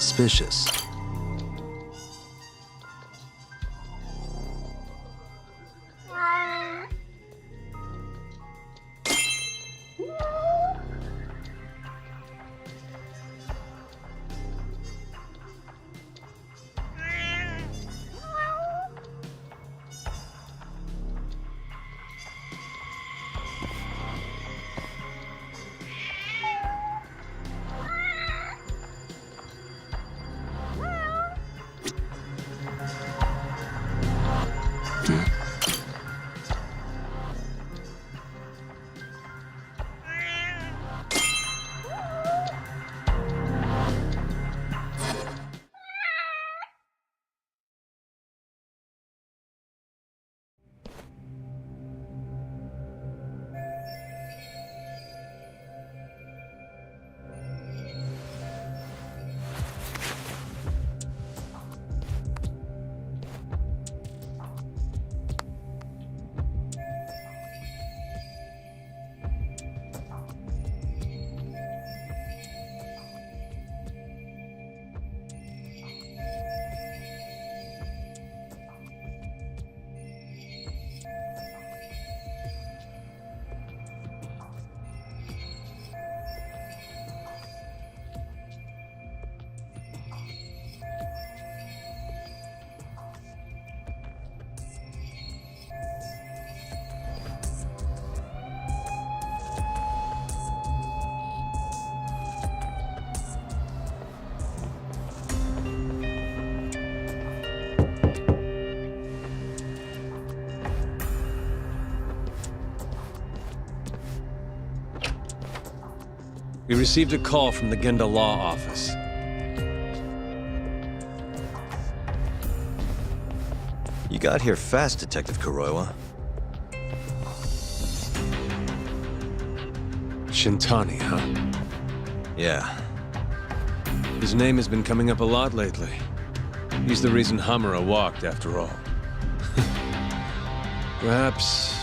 suspicious. We received a call from the Genda Law Office. You got here fast, Detective Kuroiwa. Shintani, huh? Yeah. His name has been coming up a lot lately. He's the reason Hamura walked, after all. Perhaps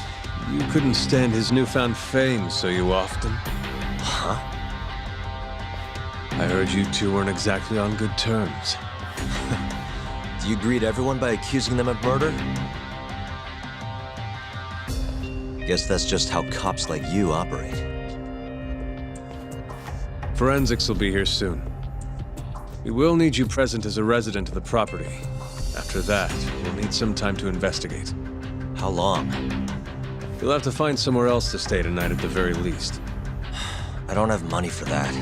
you couldn't stand his newfound fame so you often. Huh? I heard you two weren't exactly on good terms. Do you greet everyone by accusing them of murder? Guess that's just how cops like you operate. Forensics will be here soon. We will need you present as a resident of the property. After that, we'll need some time to investigate. How long? You'll have to find somewhere else to stay tonight at the very least. I don't have money for that.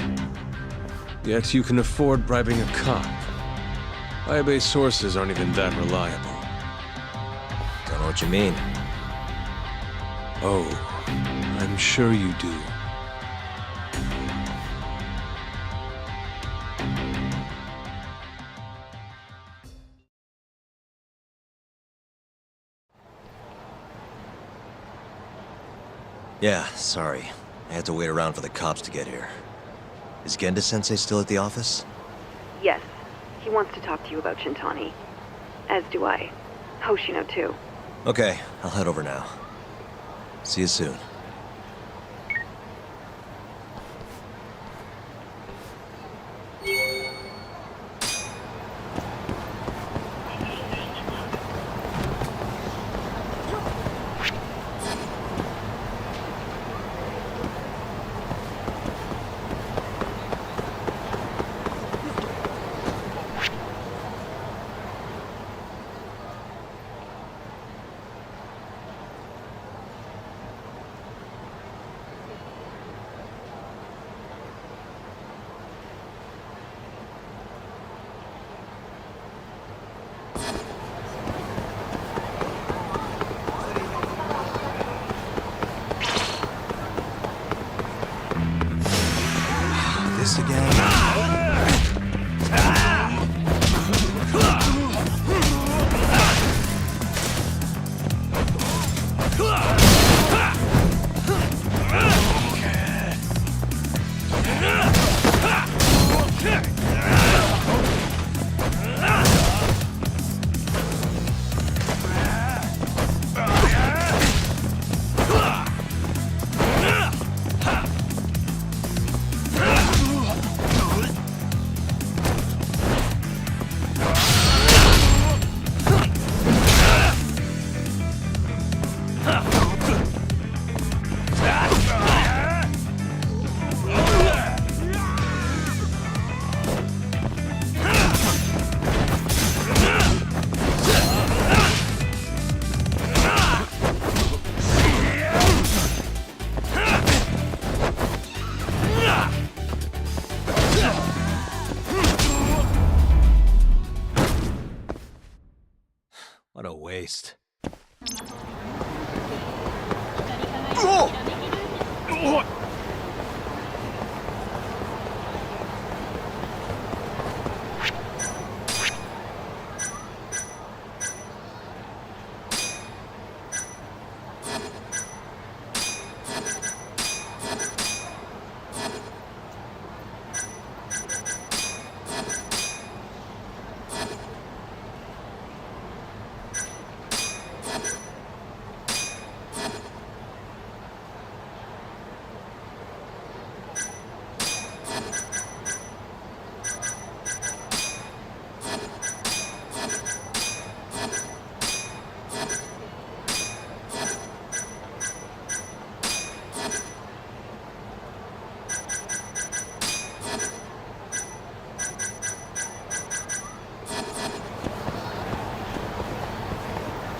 Yet you can afford bribing a cop. Ayabe's sources aren't even that reliable. Don't know what you mean. Oh, I'm sure you do. Yeah, sorry. I had to wait around for the cops to get here. Is Genda-sensei still at the office? Yes. He wants to talk to you about Shintani. As do I. Hoshino, too. Okay, I'll head over now. See you soon. This again?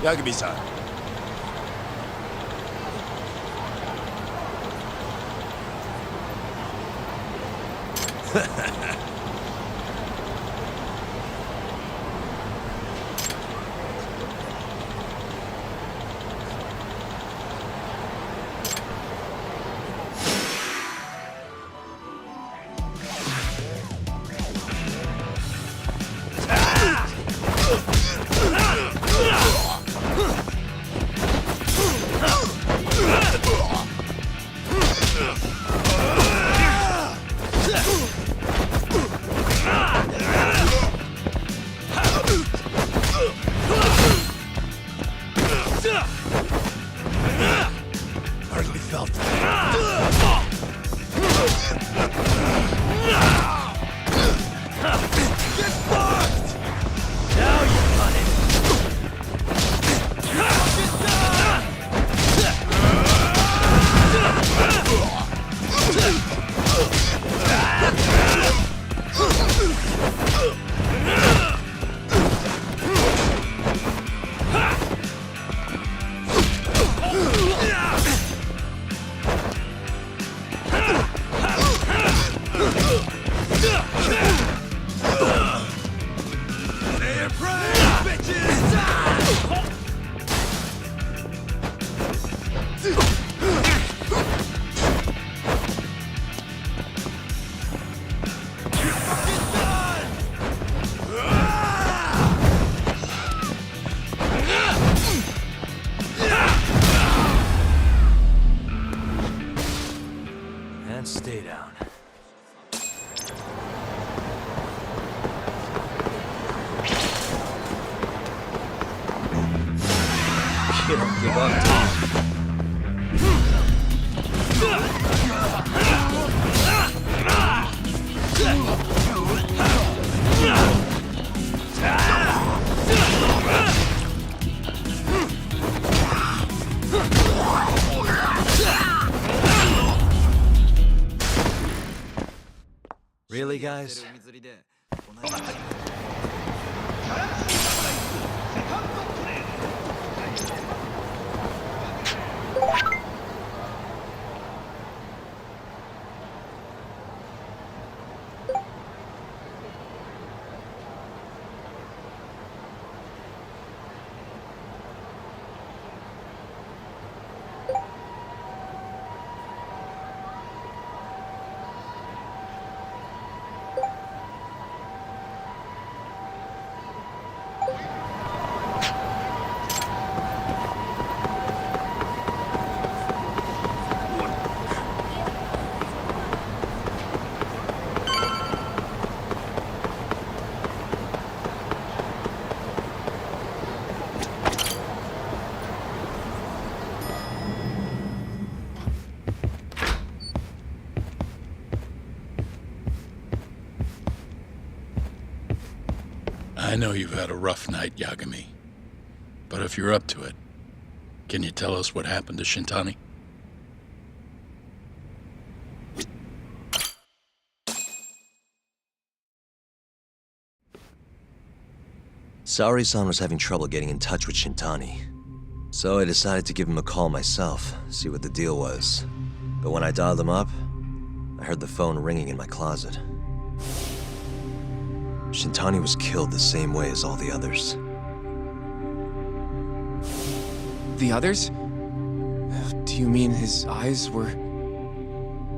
Yagami-san. Hardly felt And stay down. You don't give up, do you? Really, guys? I know you've had a rough night, Yagami. But if you're up to it, can you tell us what happened to Shintani? Saori-san was having trouble getting in touch with Shintani. So I decided to give him a call myself, see what the deal was. But when I dialed him up, I heard the phone ringing in my closet. Shintani was killed the same way as all the others. The others? Do you mean his eyes were...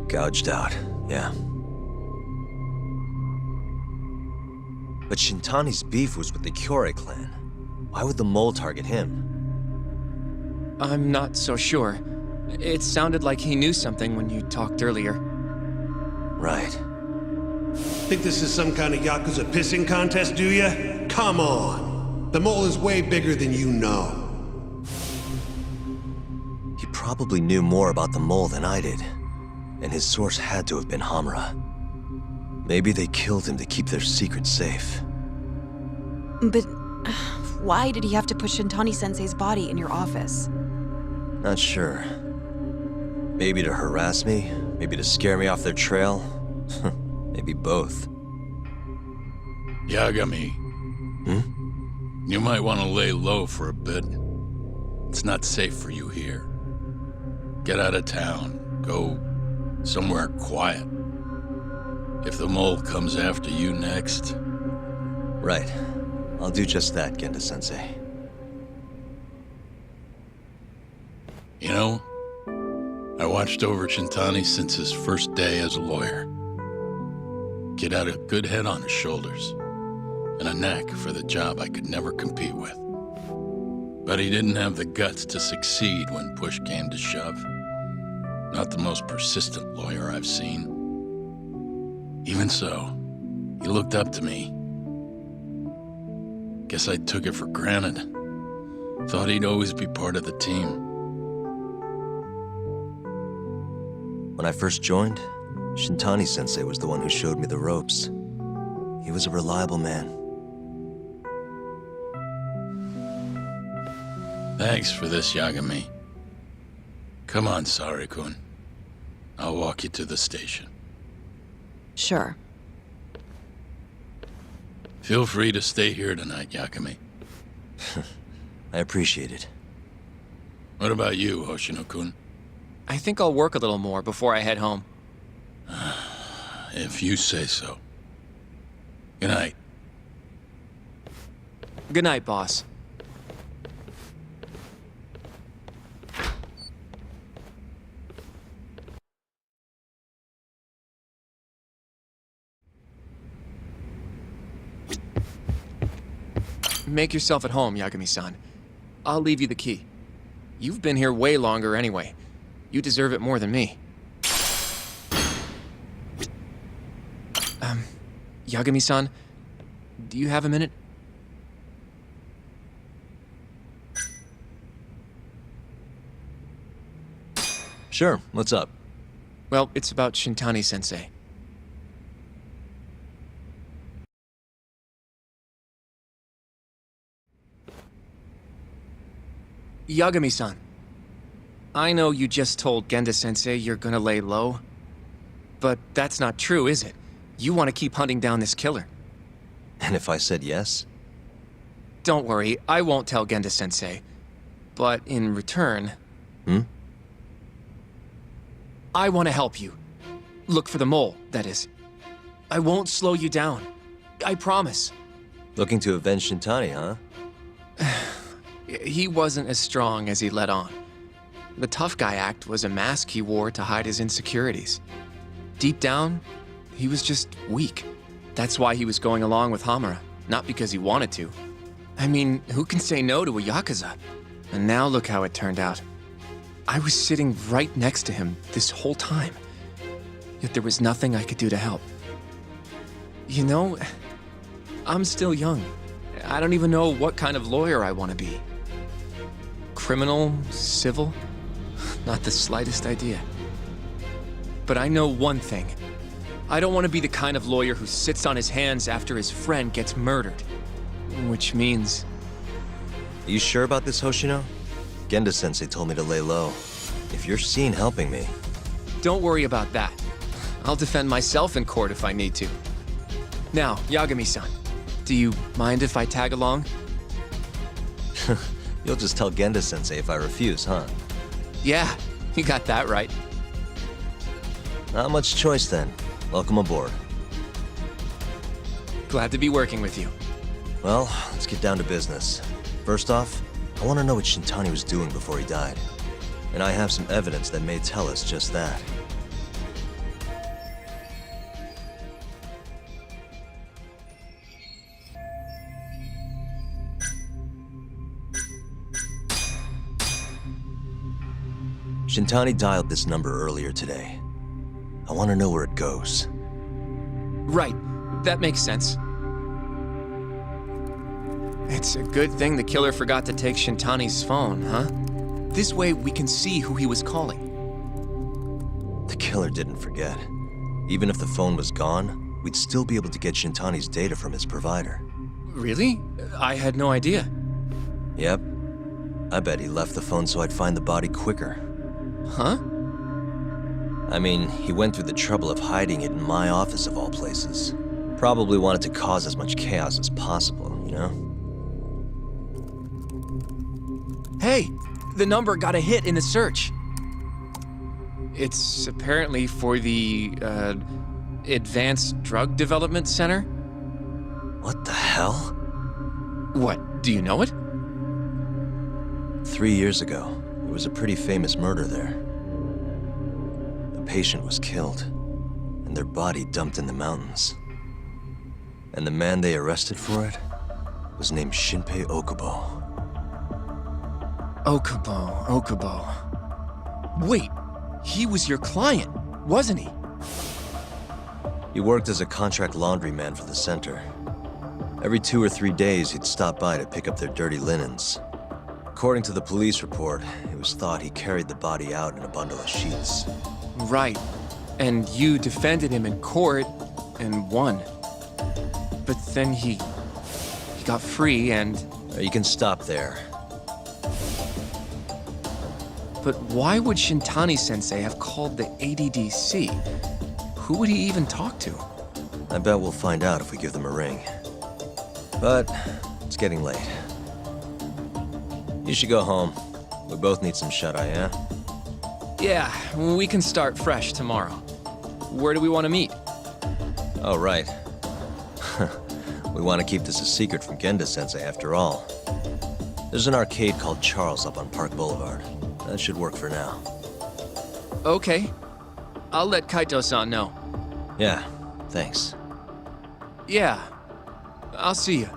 Gouged out, yeah. But Shintani's beef was with the Kyorei clan. Why would the mole target him? I'm not so sure. It sounded like he knew something when you talked earlier. Right. Think this is some kind of Yakuza pissing contest, do ya? Come on! The mole is way bigger than you know. He probably knew more about the mole than I did. And his source had to have been Hamura. Maybe they killed him to keep their secret safe. But why did he have to put Shintani-sensei's body in your office? Not sure. Maybe to harass me, maybe to scare me off their trail. Maybe both. Yagami. You might want to lay low for a bit. It's not safe for you here. Get out of town. Go somewhere quiet. If the mole comes after you next, Right. I'll do just that, Genda-sensei. you know, I watched over Shintani since his first day as a lawyer. Kid had a good head on his shoulders and a knack for the job I could never compete with. But he didn't have the guts to succeed when push came to shove. Not the most persistent lawyer I've seen. Even so, he looked up to me. Guess I took it for granted. Thought he'd always be part of the team. When I first joined, Shintani-sensei was the one who showed me the ropes. He was a reliable man. Thanks for this, Yagami. Come on, Sari-kun. I'll walk you to the station. Sure. Feel free to stay here tonight, Yagami. I appreciate it. What about you, Hoshino-kun? I think I'll work a little more before I head home. If you say so. Good night. Good night, boss. Make yourself at home, Yagami-san. I'll leave you the key. You've been here way longer anyway. You deserve it more than me. Yagami-san, do you have a minute? Sure, what's up? Well, it's about Shintani-sensei. Yagami-san, I know you just told Genda-sensei you're gonna lay low, but that's not true, is it? You want to keep hunting down this killer. And if I said yes? Don't worry, I won't tell Genda-sensei. But in return... I want to help you. Look for the mole, that is. I won't slow you down. I promise. Looking to avenge Shintani, huh? He wasn't as strong as he let on. The tough guy act was a mask he wore to hide his insecurities. Deep down, he was just weak. That's why he was going along with Hamura, not because he wanted to. I mean, who can say no to a Yakuza? And now look how it turned out. I was sitting right next to him this whole time, yet there was nothing I could do to help. You know, I'm still young. I don't even know what kind of lawyer I want to be. Criminal? Civil? Not the slightest idea. But I know one thing. I don't want to be the kind of lawyer who sits on his hands after his friend gets murdered. Which means... Are you sure about this, Hoshino? Genda-sensei told me to lay low. If you're seen helping me... Don't worry about that. I'll defend myself in court if I need to. Now, Yagami-san, do you mind if I tag along? You'll just tell Genda-sensei if I refuse, huh? Yeah, you got that right. Not much choice then. Welcome aboard. Glad to be working with you. Well, let's get down to business. First off, I want to know what Shintani was doing before he died. And I have some evidence that may tell us just that. Shintani dialed this number earlier today. I want to know where it goes. Right, that makes sense. It's a good thing the killer forgot to take Shintani's phone, huh? This way we can see who he was calling. The killer didn't forget. Even if the phone was gone, we'd still be able to get Shintani's data from his provider. Really? I had no idea. Yep. I bet he left the phone so I'd find the body quicker. Huh? I mean, he went through the trouble of hiding it in my office of all places. Probably wanted to cause as much chaos as possible, you know? Hey, The number got a hit in the search. It's apparently for the, Advanced Drug Development Center? What the hell? What, do you know it? 3 years ago, there was a pretty famous murder there. A patient was killed, and their body dumped in the mountains. And the man they arrested for it was named Shinpei Okubo. Okubo. Wait, he was your client, wasn't he? He worked as a contract laundryman for the center. Every 2 or 3 days, he'd stop by to pick up their dirty linens. According to the police report, it was thought he carried the body out in a bundle of sheets. Right. And you defended him in court and won. But then he got free and... You can stop there. But why would Shintani-sensei have called the ADDC? Who would he even talk to? I bet we'll find out if we give them a ring. But it's getting late. You should go home. We both need some shut-eye, yeah? Yeah, we can start fresh tomorrow. Where do we want to meet? Oh, right. We want to keep this a secret from Genda-sensei after all. There's an arcade called Charles up on Park Boulevard. That should work for now. Okay. I'll let Kaito-san know. Yeah, thanks. Yeah. I'll see you.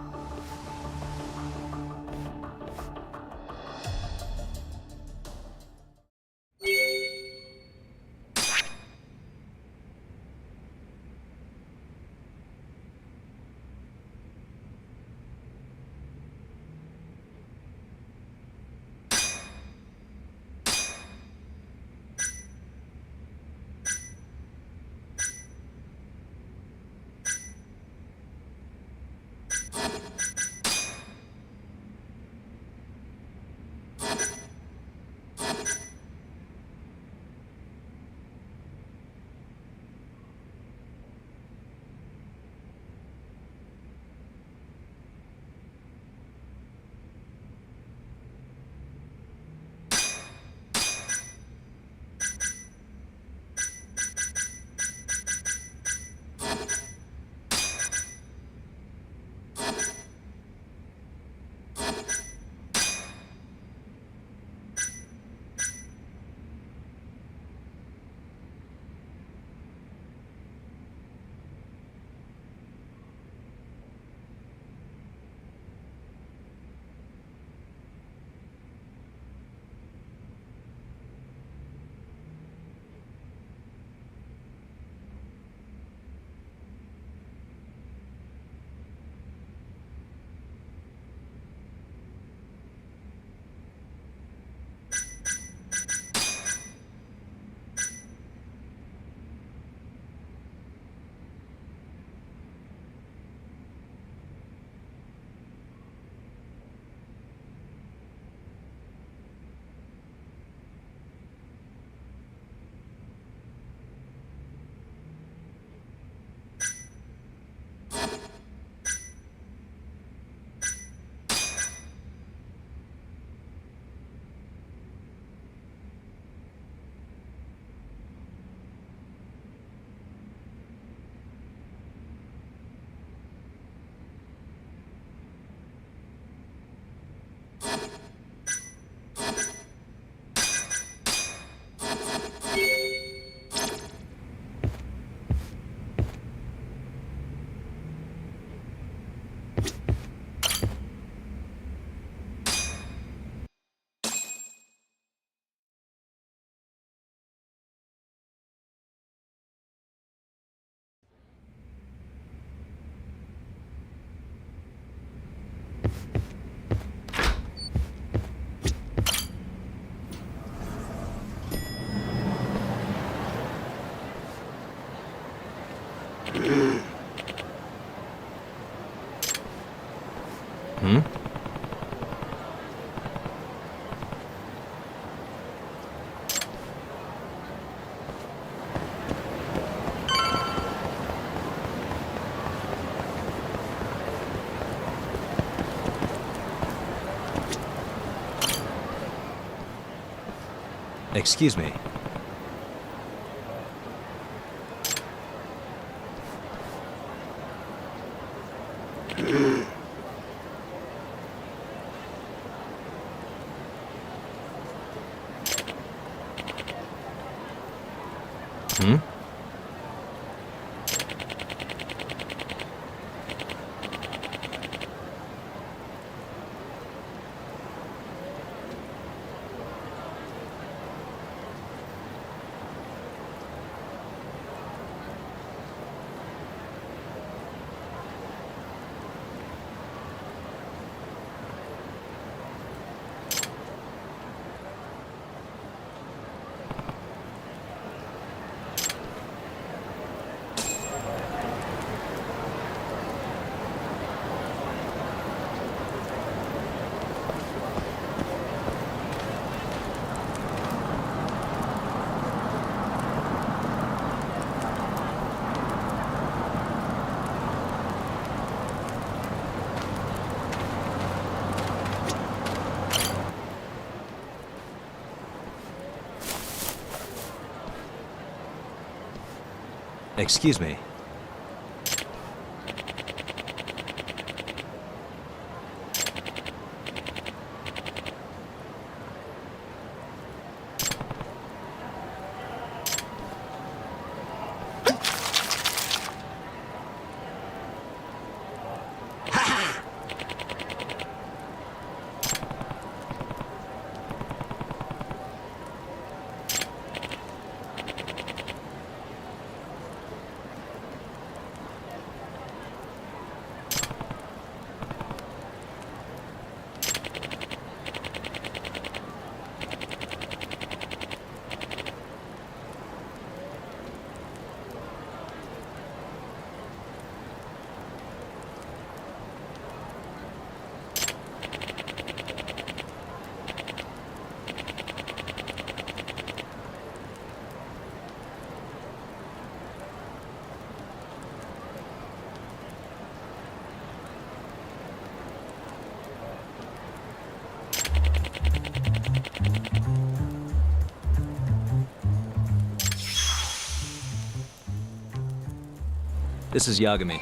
Excuse me. Hmm? Excuse me. This is Yagami.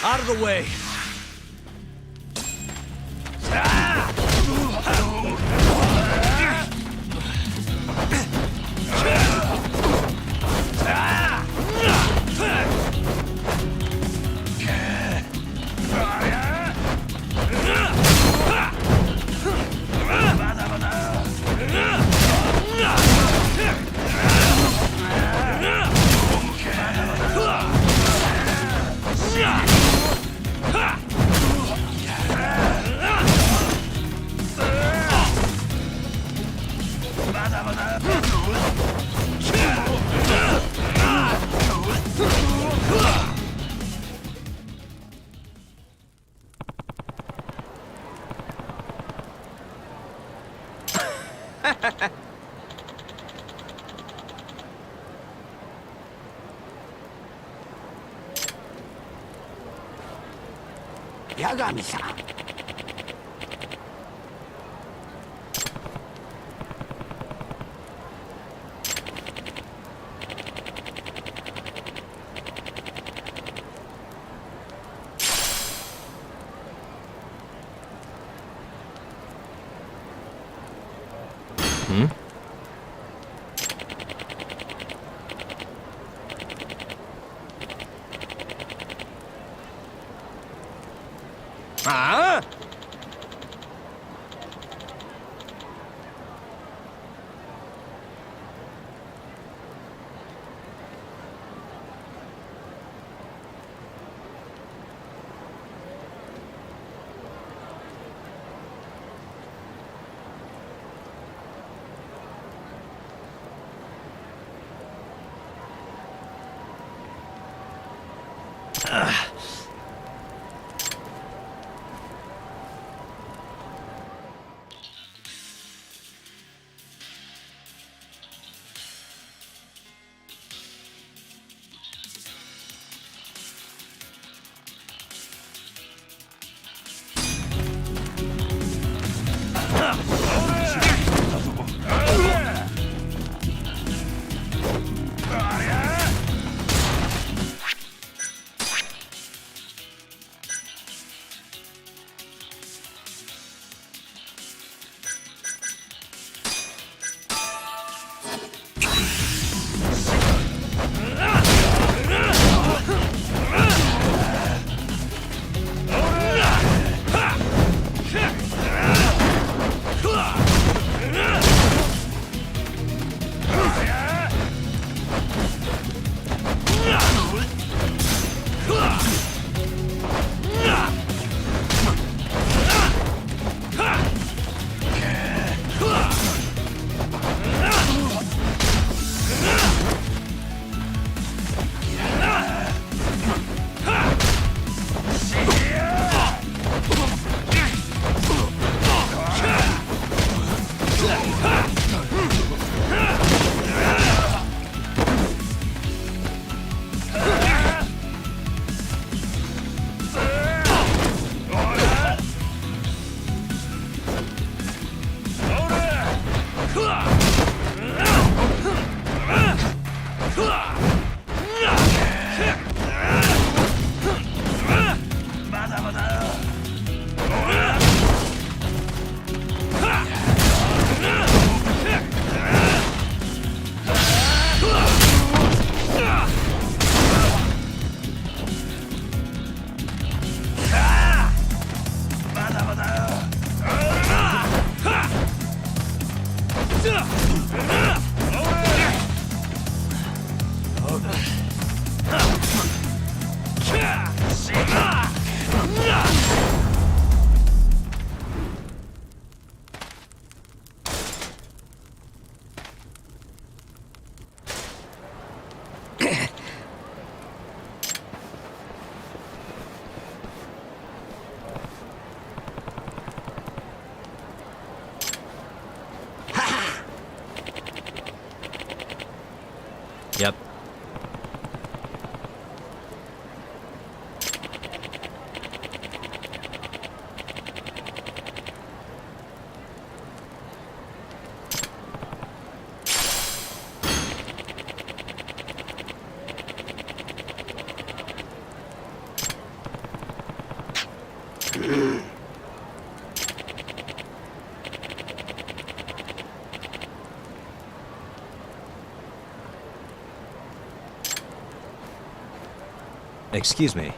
Out of the way! 八神さん。啊！Yep. Excuse me.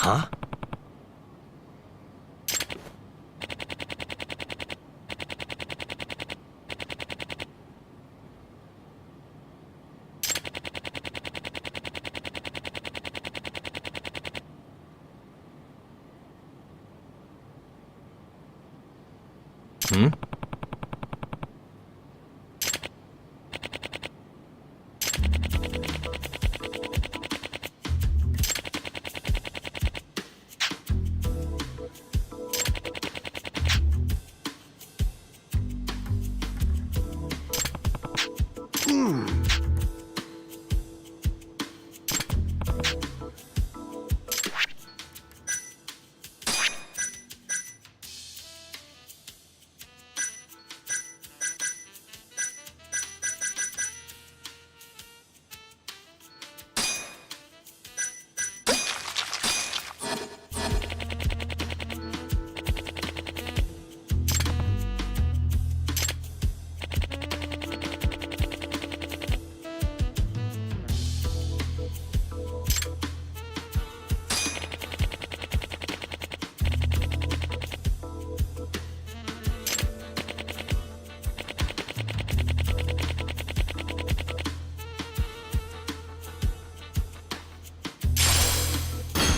Huh? Hmm?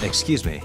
Excuse me.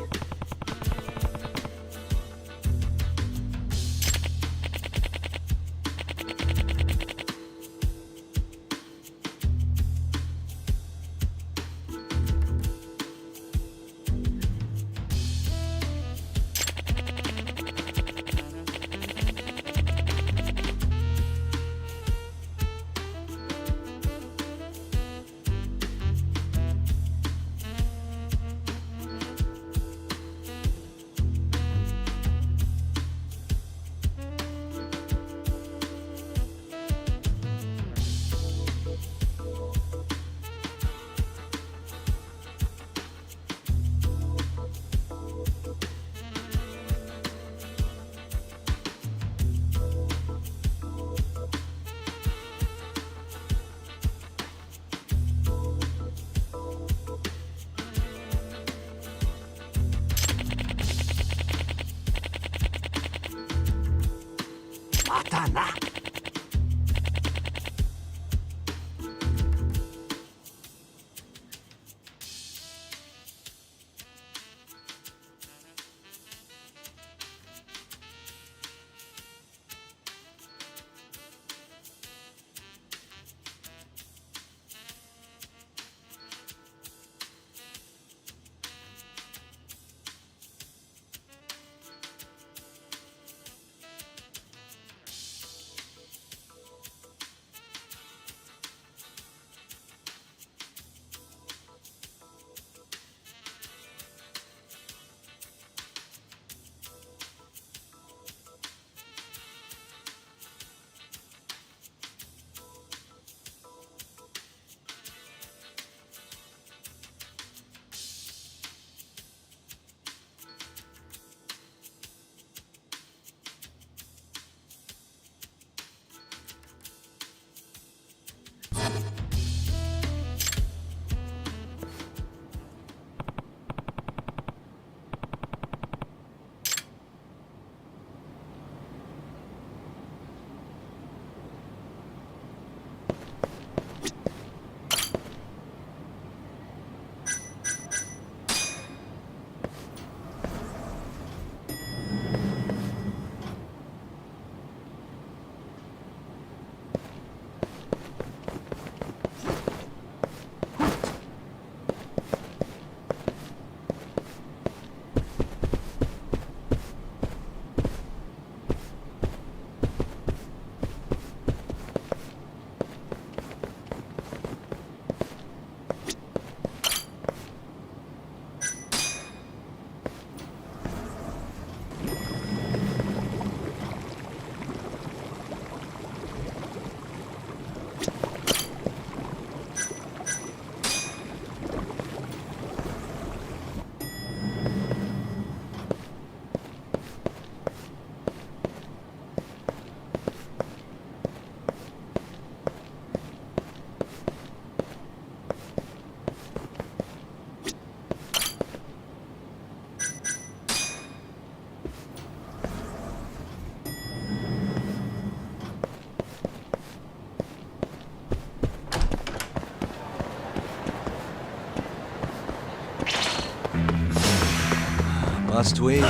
Lost weight.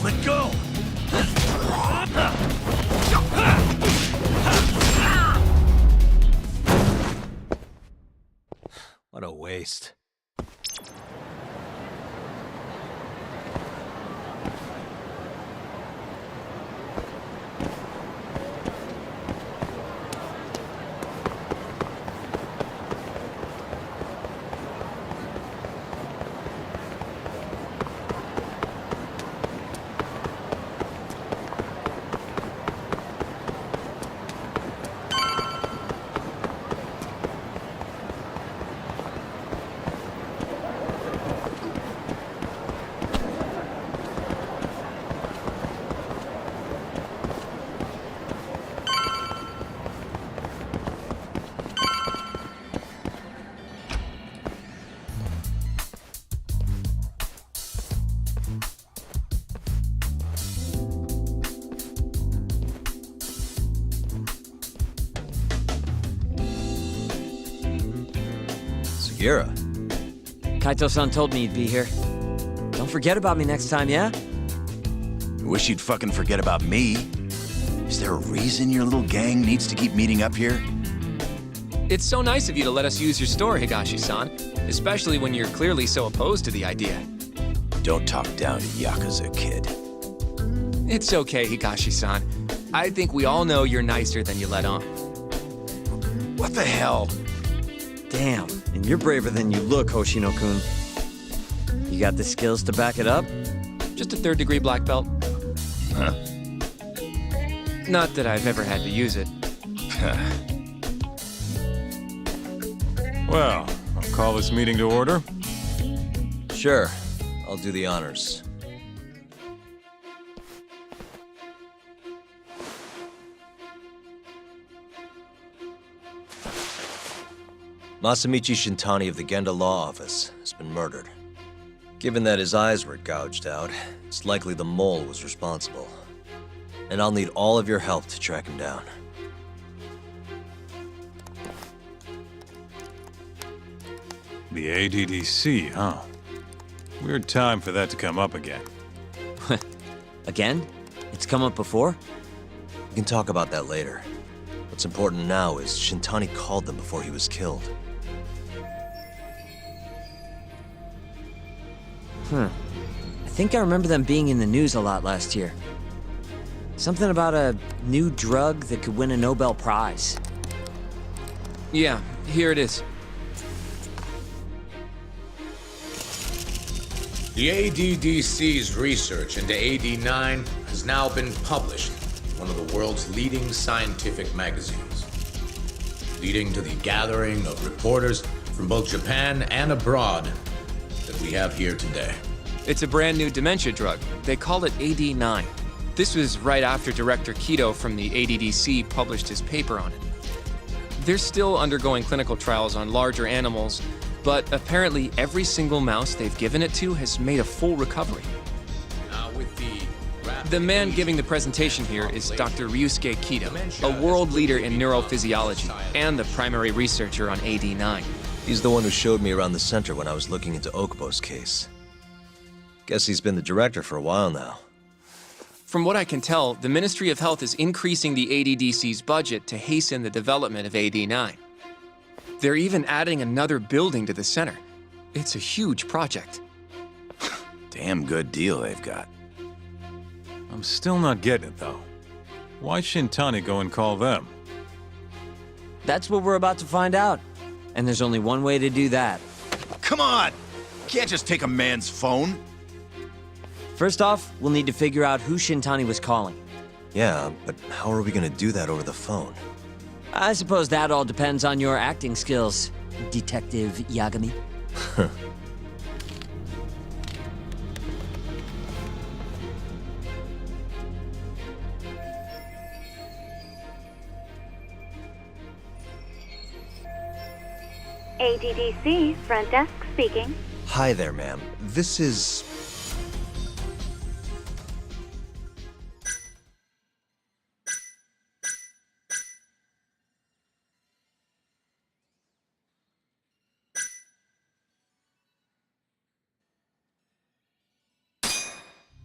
Let go! What a waste. Segura. Kaito-san told me you'd be here. Don't forget about me next time, yeah? Wish you'd fucking forget about me. Is there a reason your little gang needs to keep meeting up here? It's so nice of you to let us use your store, Higashi-san. Especially when you're clearly so opposed to the idea. Don't talk down to Yakuza, kid. It's okay, Higashi-san. I think we all know you're nicer than you let on. What the hell? Damn, and you're braver than you look, Hoshino-kun. You got the skills to back it up? Just a third-degree black belt. Huh? Not that I've ever had to use it. Well, I'll call this meeting to order. Sure, I'll do the honors. Masamichi Shintani of the Genda Law Office has been murdered. Given that his eyes were gouged out, it's likely the mole was responsible. And I'll need all of your help to track him down. The ADDC, huh? Weird time for that to come up again. Again? It's come up before? We can talk about that later. What's important now is Shintani called them before he was killed. I think I remember them being in the news a lot last year. Something about a new drug that could win a Nobel Prize. Yeah, here it is. The ADDC's research into AD9 has now been published in one of the world's leading scientific magazines, leading to the gathering of reporters from both Japan and abroad that we have here today. It's a brand new dementia drug. They call it AD9. This was right after Director Kido from the ADDC published his paper on it. They're still undergoing clinical trials on larger animals, but apparently every single mouse they've given it to has made a full recovery. Now with The man giving the presentation here is Dr. Ryusuke Kido, a world leader in neurophysiology and the primary researcher on AD9. He's the one who showed me around the center when I was looking into Okubo's case. Guess he's been the director for a while now. From what I can tell, the Ministry of Health is increasing the ADDC's budget to hasten the development of AD9. They're even adding another building to the center. It's a huge project. Damn good deal they've got. I'm still not getting it, though. Why Shintani go and call them? That's what we're about to find out. And there's only one way to do that. Come on! Can't just take a man's phone. First off, we'll need to figure out who Shintani was calling. Yeah, but how are we gonna do that over the phone? I suppose that all depends on your acting skills, Detective Yagami. ADDC, front desk speaking. Hi there, ma'am. This is...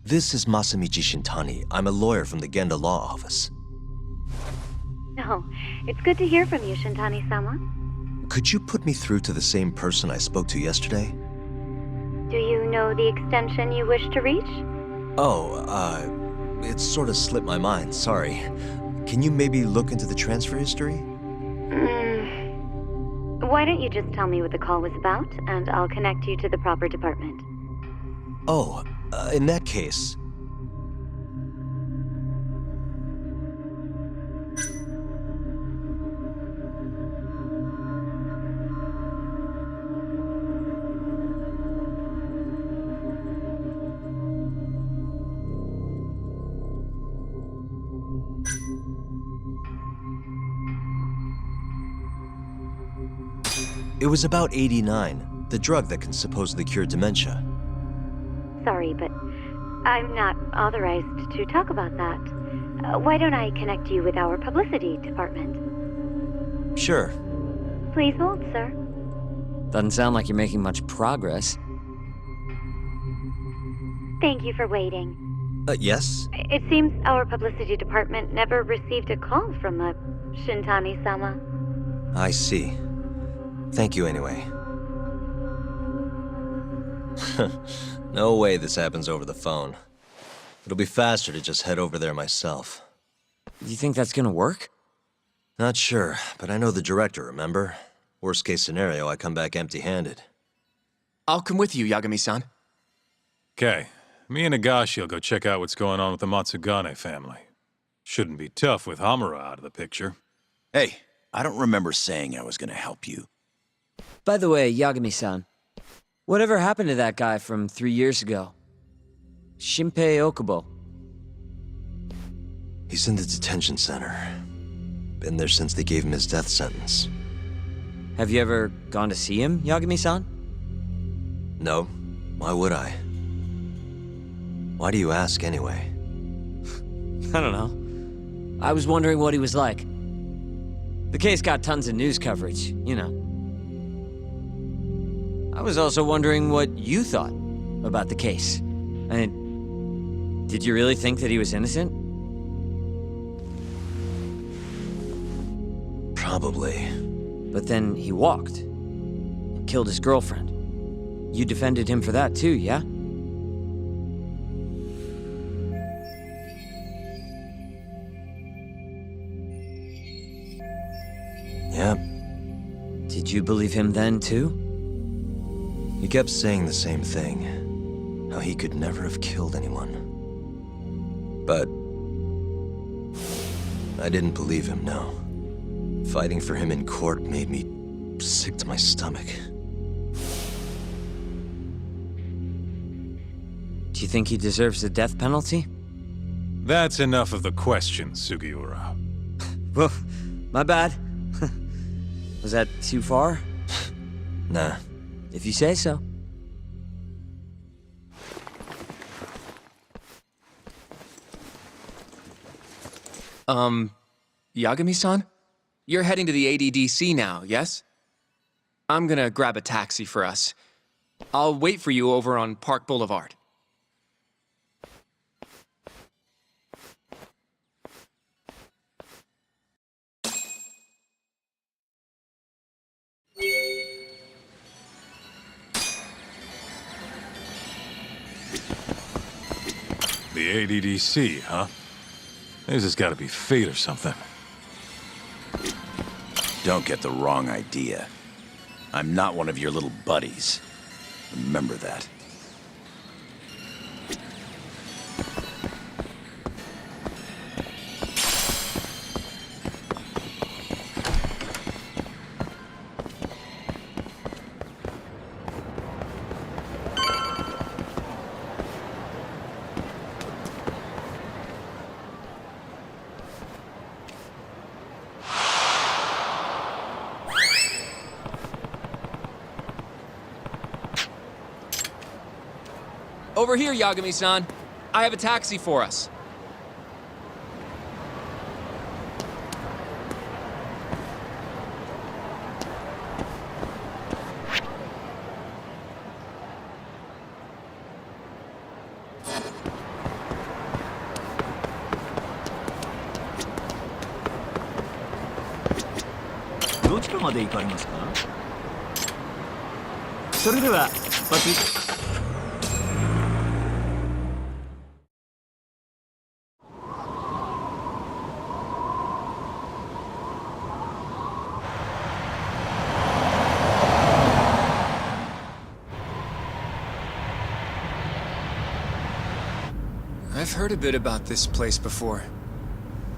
This is Masamichi Shintani. I'm a lawyer from the Genda Law Office. Oh, it's good to hear from you, Shintani-sama. Could you put me through to the same person I spoke to yesterday? Do you know the extension you wish to reach? Oh, it sort of slipped my mind, sorry. Can you maybe look into the transfer history? Why don't you just tell me what the call was about, and I'll connect you to the proper department. Oh, in that case... It was about 89, the drug that can supposedly cure dementia. Sorry, but I'm not authorized to talk about that. Why don't I connect you with our publicity department? Sure. Please hold, sir. Doesn't sound like you're making much progress. Thank you for waiting. Yes? It seems our publicity department never received a call from a Shintani-sama. I see. Thank you anyway. No way this happens over the phone. It'll be faster to just head over there myself. You think that's gonna work? Not sure, but I know the director, remember? Worst case scenario, I come back empty-handed. I'll come with you, Yagami-san. Okay, me and Nagashi will go check out what's going on with the Matsugane family. Shouldn't be tough with Hamura out of the picture. Hey, I don't remember saying I was gonna help you. By the way, Yagami-san, whatever happened to that guy from 3 years ago? Shinpei Okubo. He's in the detention center. Been there since they gave him his death sentence. Have you ever gone to see him, Yagami-san? No. Why would I? Why do you ask anyway? I don't know. I was wondering what he was like. The case got tons of news coverage, you know. I was also wondering what you thought about the case. I mean, did you really think that he was innocent? Probably. But then he walked and killed his girlfriend. You defended him for that too, yeah? Yep. Did you believe him then too? He kept saying the same thing. How he could never have killed anyone. But... I didn't believe him, no. Fighting for him in court made me sick to my stomach. Do you think he deserves the death penalty? That's enough of the questions, Sugiura. Well, my bad. Was that too far? Nah. If you say so. Yagami-san? You're heading to the ADDC now, yes? I'm gonna grab a taxi for us. I'll wait for you over on Park Boulevard. The ADDC, huh? This has got to be fate or something. Don't get the wrong idea. I'm not one of your little buddies. Remember that. Over here, Yagami-san. I have a taxi for us. I've heard a bit about this place before.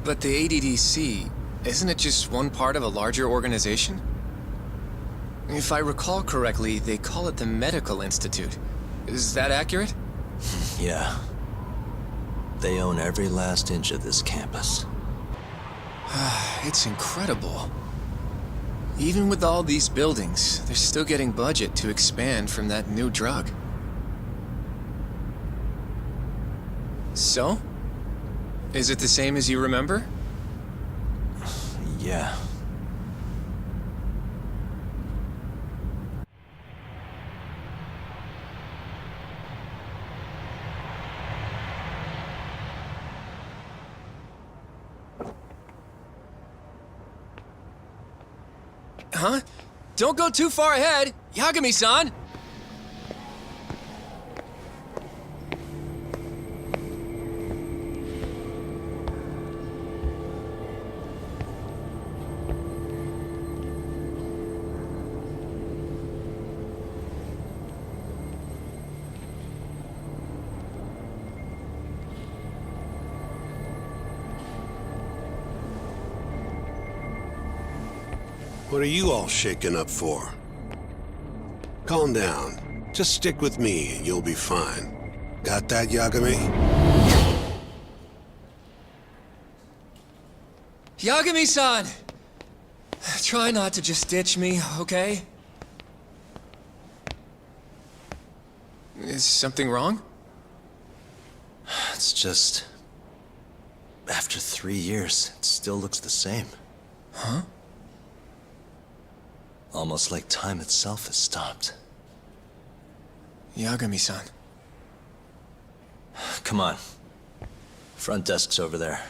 But the ADDC, isn't it just one part of a larger organization? If I recall correctly, they call it the Medical Institute. Is that accurate? Yeah. They own every last inch of this campus. It's incredible. Even with all these buildings, they're still getting budget to expand from that new drug. So? Is it the same as you remember? Yeah. Huh? Don't go too far ahead, Yagami-san! What are you all shaken up for? Calm down. Just stick with me and you'll be fine. Got that, Yagami? Yagami-san! Try not to just ditch me, okay? Is something wrong? It's just... After 3 years, it still looks the same. Huh? Almost like time itself has stopped. Yagami-san. Come on. Front desk's over there.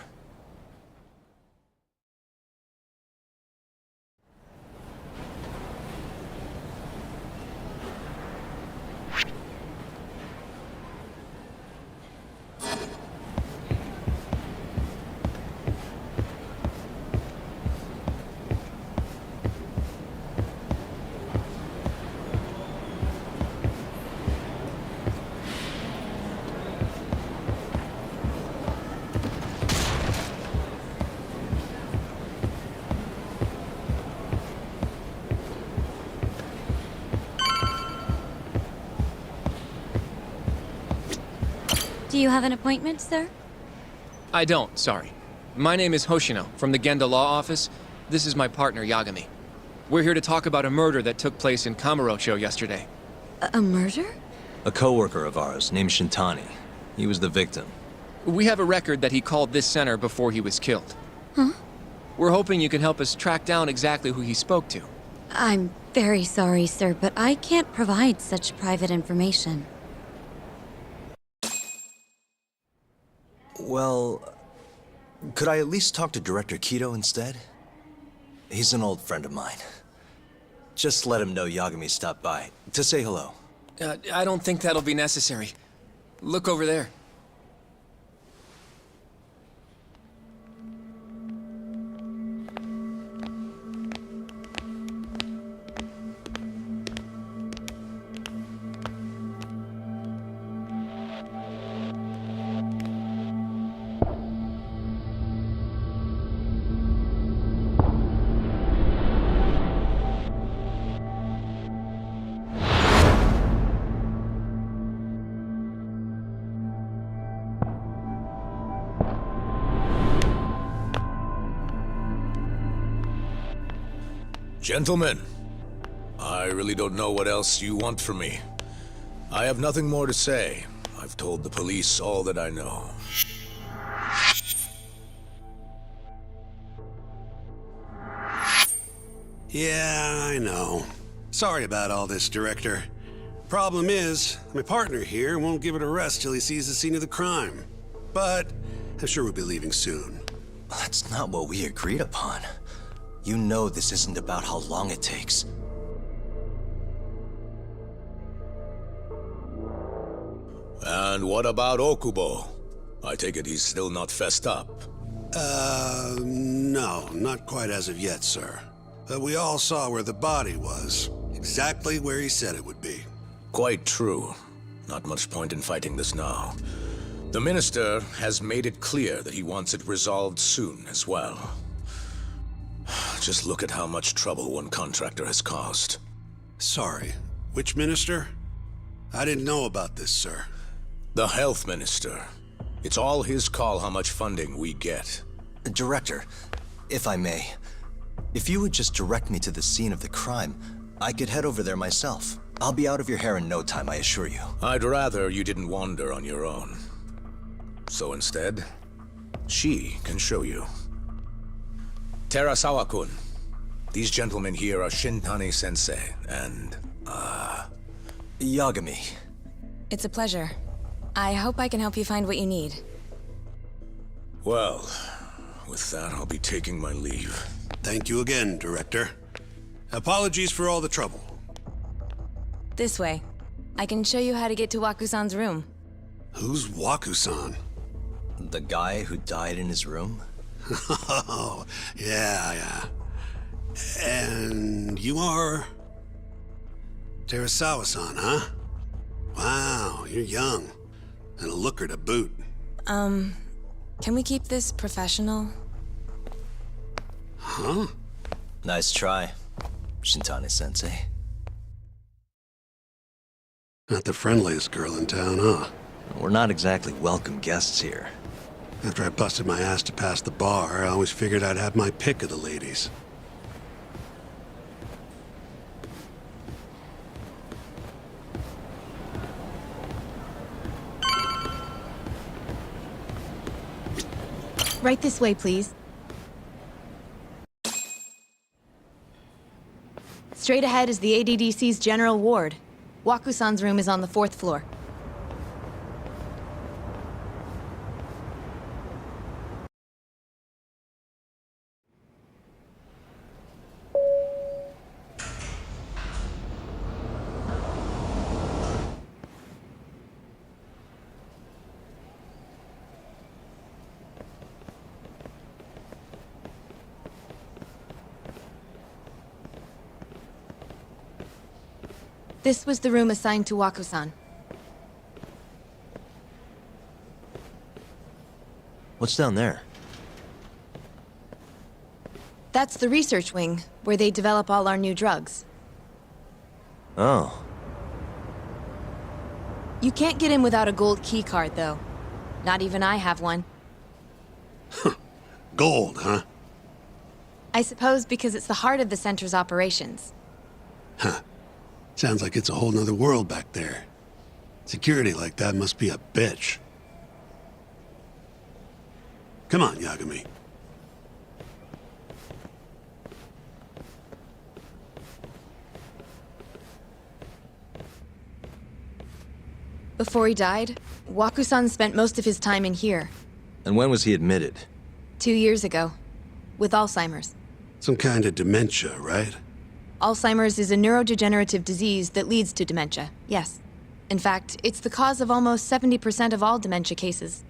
Do you have an appointment, sir? I don't, sorry. My name is Hoshino, from the Genda Law Office. This is my partner, Yagami. We're here to talk about a murder that took place in Kamurocho yesterday. A murder? A coworker of ours named Shintani. He was the victim. We have a record that he called this center before he was killed. Huh? We're hoping you can help us track down exactly who he spoke to. I'm very sorry, sir, but I can't provide such private information. Well, could I at least talk to Director Kido instead? He's an old friend of mine. Just let him know Yagami stopped by, to say hello. I don't think that'll be necessary. Look over there. Gentlemen, I really don't know what else you want from me. I have nothing more to say. I've told the police all that I know. Yeah, I know. Sorry about all this, Director. Problem is, my partner here won't give it a rest till he sees the scene of the crime. But I'm sure we'll be leaving soon. That's not what we agreed upon. You know this isn't about how long it takes. And what about Okubo? I take it he's still not fessed up. No, not quite as of yet, sir. But we all saw where the body was. Exactly where he said it would be. Quite true. Not much point in fighting this now. The Minister has made it clear that he wants it resolved soon as well. Just look at how much trouble one contractor has caused. Sorry, which minister? I didn't know about this, sir. The Health Minister. It's all his call how much funding we get. Director, if I may, if you would just direct me to the scene of the crime, I could head over there myself. I'll be out of your hair in no time, I assure you. I'd rather you didn't wander on your own. So instead, she can show you. Terasawa-kun, these gentlemen here are Shintani-sensei and, Yagami. It's a pleasure. I hope I can help you find what you need. Well, with that, I'll be taking my leave. Thank you again, Director. Apologies for all the trouble. This way. I can show you how to get to Waku-san's room. Who's Waku-san? The guy who died in his room? Oh, yeah. And you are... Terasawa-san, huh? Wow, you're young. And a looker to boot. Can we keep this professional? Huh? Nice try, Shintani-sensei. Not the friendliest girl in town, huh? We're not exactly welcome guests here. After I busted my ass to pass the bar, I always figured I'd have my pick of the ladies. Right this way, please. Straight ahead is the ADDC's general ward. Waku-san's room is on the 4th floor. This was the room assigned to Waku-san. What's down there? That's the research wing, where they develop all our new drugs. Oh. You can't get in without a gold key card, though. Not even I have one. Gold, huh? I suppose because it's the heart of the center's operations. Huh. Sounds like it's a whole nother world back there. Security like that must be a bitch. Come on, Yagami. Before he died, Waku-san spent most of his time in here. And when was he admitted? 2 years ago. With Alzheimer's. Some kind of dementia, right? Alzheimer's is a neurodegenerative disease that leads to dementia, yes. In fact, it's the cause of almost 70% of all dementia cases.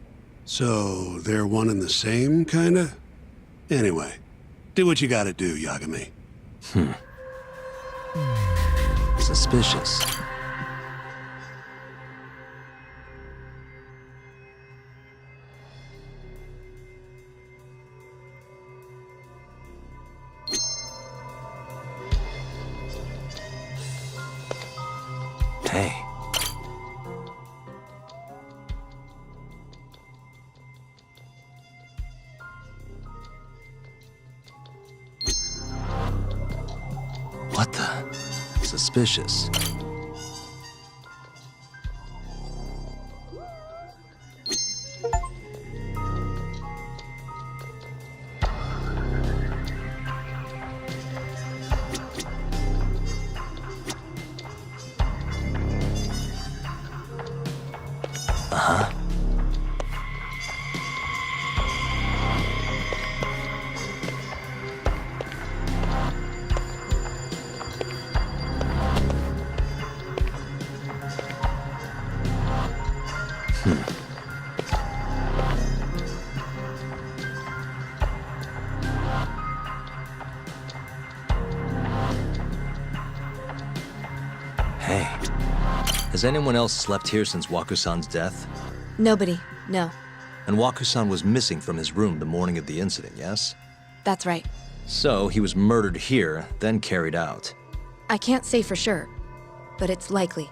So, they're one and the same, kinda? Anyway, do what you gotta do, Yagami. Suspicious. Hey. What the? Suspicious. Has anyone else slept here since Waku-san's death? Nobody, no. And Waku-san was missing from his room the morning of the incident, yes? That's right. So he was murdered here, then carried out. I can't say for sure, but it's likely.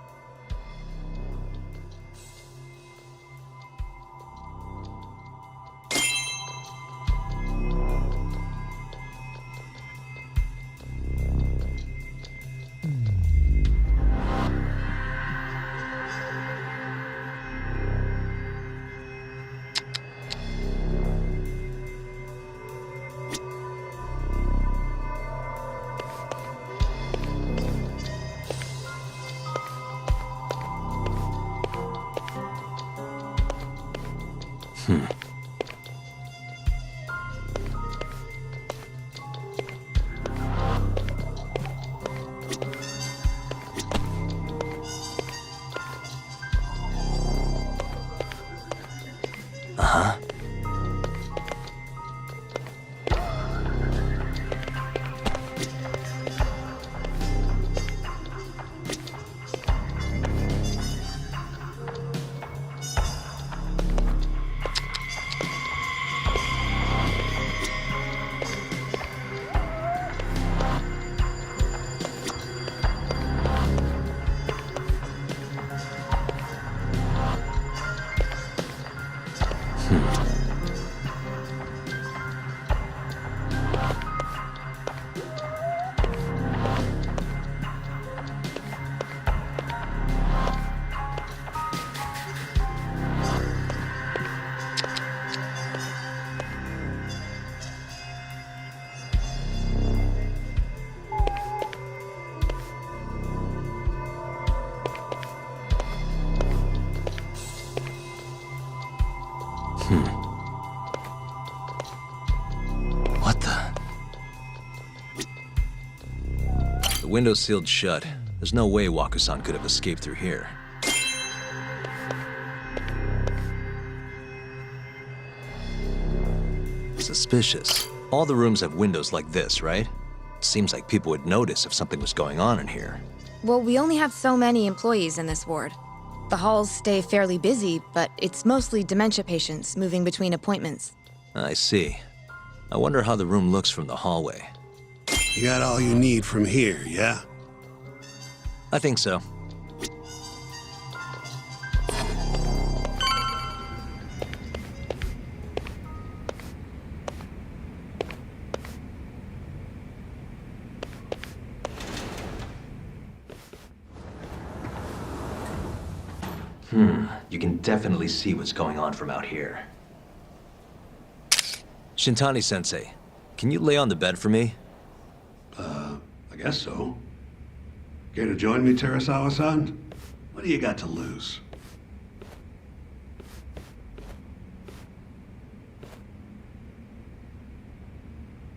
What the? The window's sealed shut. There's no way Waku-san could have escaped through here. Suspicious. All the rooms have windows like this, right? Seems like people would notice if something was going on in here. Well, we only have so many employees in this ward. The halls stay fairly busy, but it's mostly dementia patients moving between appointments. I see. I wonder how the room looks from the hallway. You got all you need from here, yeah? I think so. You can definitely see what's going on from out here. Shintani-sensei, can you lay on the bed for me? I guess so. Care to join me, Terasawa-san? What do you got to lose?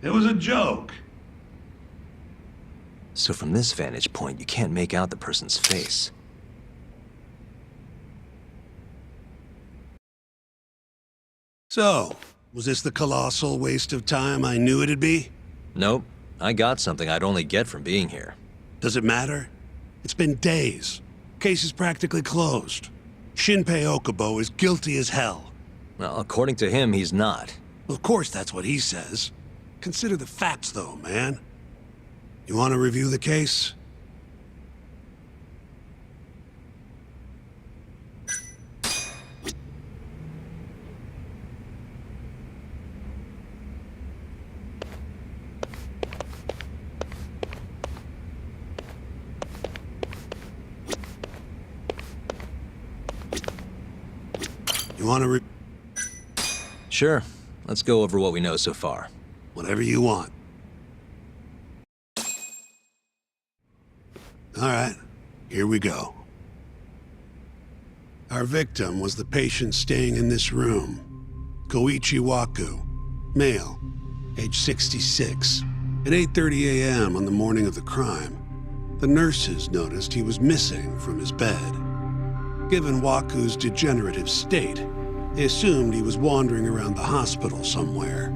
It was a joke. So from this vantage point, you can't make out the person's face. So, was this the colossal waste of time I knew it'd be? Nope. I got something I'd only get from being here. Does it matter? It's been days. Case is practically closed. Shinpei Okubo is guilty as hell. Well, according to him, he's not. Well, of course that's what he says. Consider the facts, though, man. You want to review the case? You want to Sure. Let's go over what we know so far. Whatever you want. All right, here we go. Our victim was the patient staying in this room. Koichi Waku, male, age 66. At 8:30 a.m. on the morning of the crime, the nurses noticed he was missing from his bed. Given Waku's degenerative state, they assumed he was wandering around the hospital somewhere.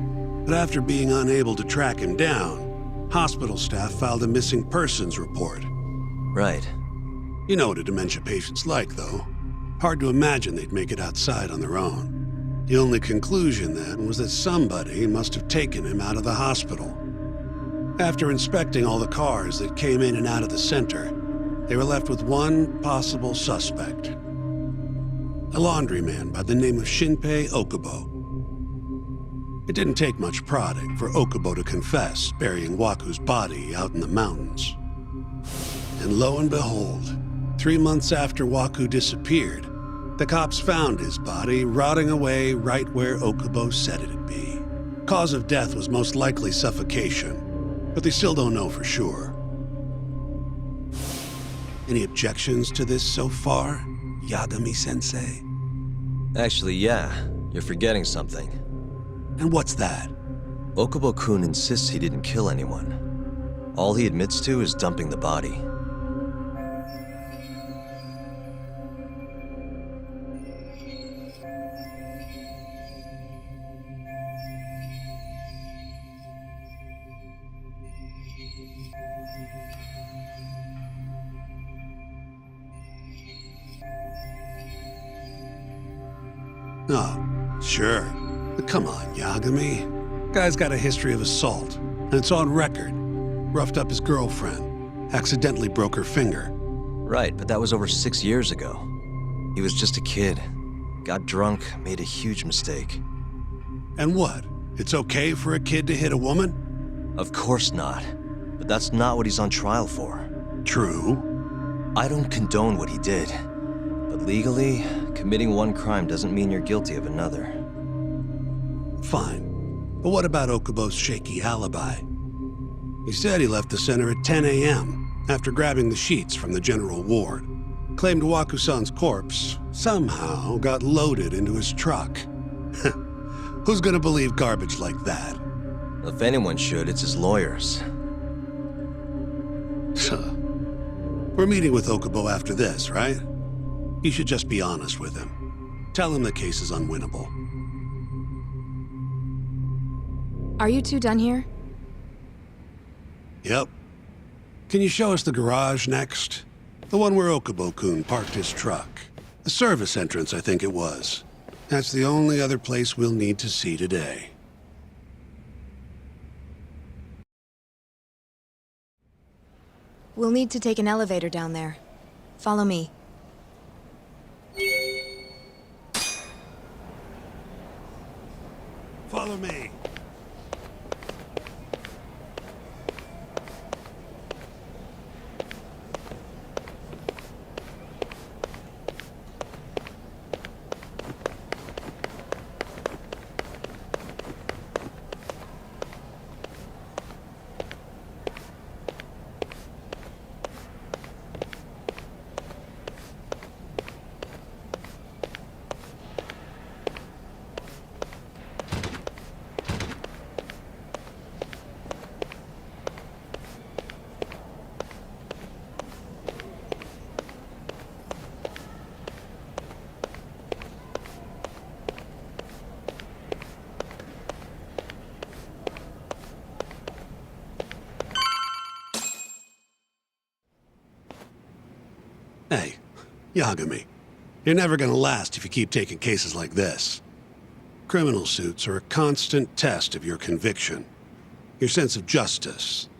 But after being unable to track him down, hospital staff filed a missing persons report. Right. You know what a dementia patient's like, though. Hard to imagine they'd make it outside on their own. The only conclusion then was that somebody must have taken him out of the hospital. After inspecting all the cars that came in and out of the center, they were left with one possible suspect. A laundryman by the name of Shinpei Okubo. It didn't take much prodding for Okubo to confess burying Waku's body out in the mountains. And lo and behold, 3 months after Waku disappeared, the cops found his body rotting away right where Okubo said it'd be. Cause of death was most likely suffocation, but they still don't know for sure. Any objections to this so far, Yagami-sensei? Actually, yeah. You're forgetting something. And what's that? Okubo-kun insists he didn't kill anyone. All he admits to is dumping the body. Oh, sure. But come on, Yagami. Guy's got a history of assault, and it's on record. Roughed up his girlfriend, accidentally broke her finger. Right, but that was over 6 years ago. He was just a kid. Got drunk, made a huge mistake. And what? It's okay for a kid to hit a woman? Of course not. But that's not what he's on trial for. True. I don't condone what he did. But legally, committing one crime doesn't mean you're guilty of another. Fine. But what about Okubo's shaky alibi? He said he left the center at 10 a.m. after grabbing the sheets from the general ward. Claimed Waku-san's corpse somehow got loaded into his truck. Who's gonna believe garbage like that? If anyone should, it's his lawyers. We're meeting with Okubo after this, right? You should just be honest with him. Tell him the case is unwinnable. Are you two done here? Yep. Can you show us the garage next? The one where Okubo-kun parked his truck. The service entrance, I think it was. That's the only other place we'll need to see today. We'll need to take an elevator down there. Follow me. Follow me. Hey, Yagami, you're never gonna last if you keep taking cases like this. Criminal suits are a constant test of your conviction, your sense of justice.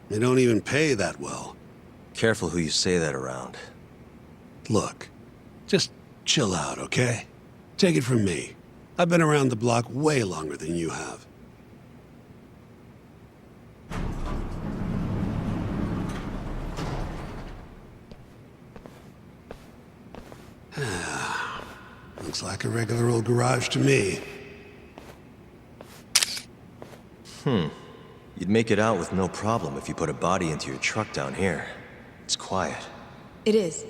They don't even pay that well. Careful who you say that around. Look, just chill out, okay? Take it from me. I've been around the block way longer than you have. Looks like a regular old garage to me. You'd make it out with no problem if you put a body into your truck down here. It's quiet. It is.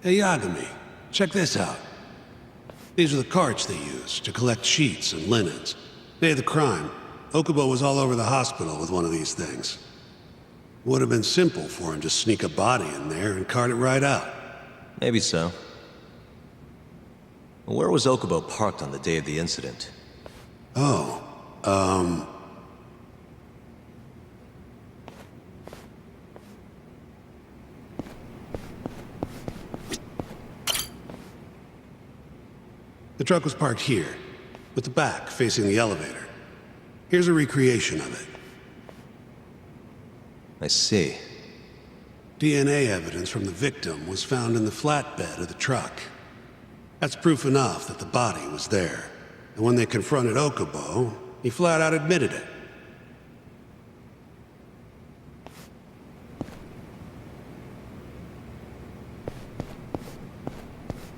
Hey, Yagami, check this out. These are the carts they use to collect sheets and linens. Day of the crime, Okubo was all over the hospital with one of these things. Would have been simple for him to sneak a body in there and cart it right out. Maybe so. Where was Okubo parked on the day of the incident? Oh, truck was parked here, with the back facing the elevator. Here's a recreation of it. I see. DNA evidence from the victim was found in the flatbed of the truck. That's proof enough that the body was there. And when they confronted Okubo, he flat out admitted it.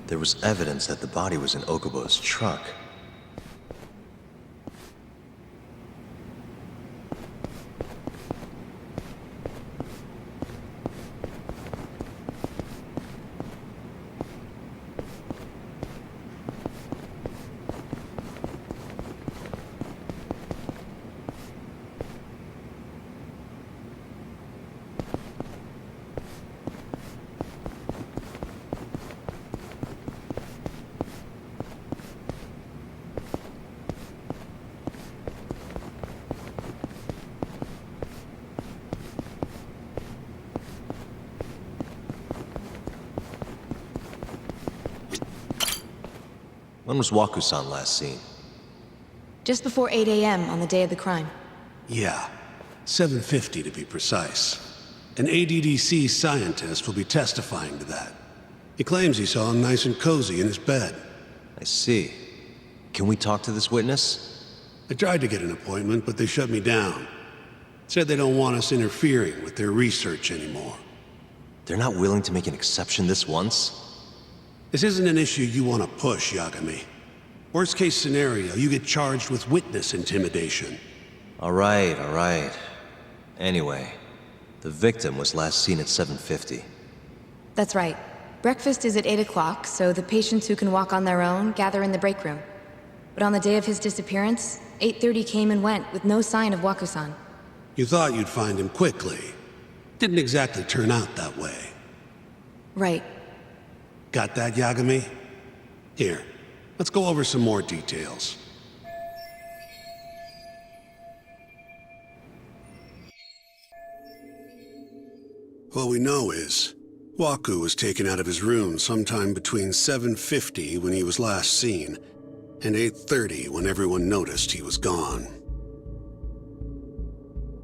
There was evidence that the body was in Okubo's truck. When was Waku-san last seen? Just before 8 a.m. on the day of the crime. Yeah, 7:50 to be precise. An ADDC scientist will be testifying to that. He claims he saw him nice and cozy in his bed. I see. Can we talk to this witness? I tried to get an appointment, but they shut me down. Said they don't want us interfering with their research anymore. They're not willing to make an exception this once? This isn't an issue you want to push, Yagami. Worst case scenario, you get charged with witness intimidation. All right. Anyway, the victim was last seen at 7:50. That's right. Breakfast is at 8 o'clock, so the patients who can walk on their own gather in the break room. But on the day of his disappearance, 8:30 came and went with no sign of Waku-san. You thought you'd find him quickly. Didn't exactly turn out that way. Right. Got that, Yagami? Here, let's go over some more details. What we know is, Waku was taken out of his room sometime between 7:50 when he was last seen, and 8:30 when everyone noticed he was gone.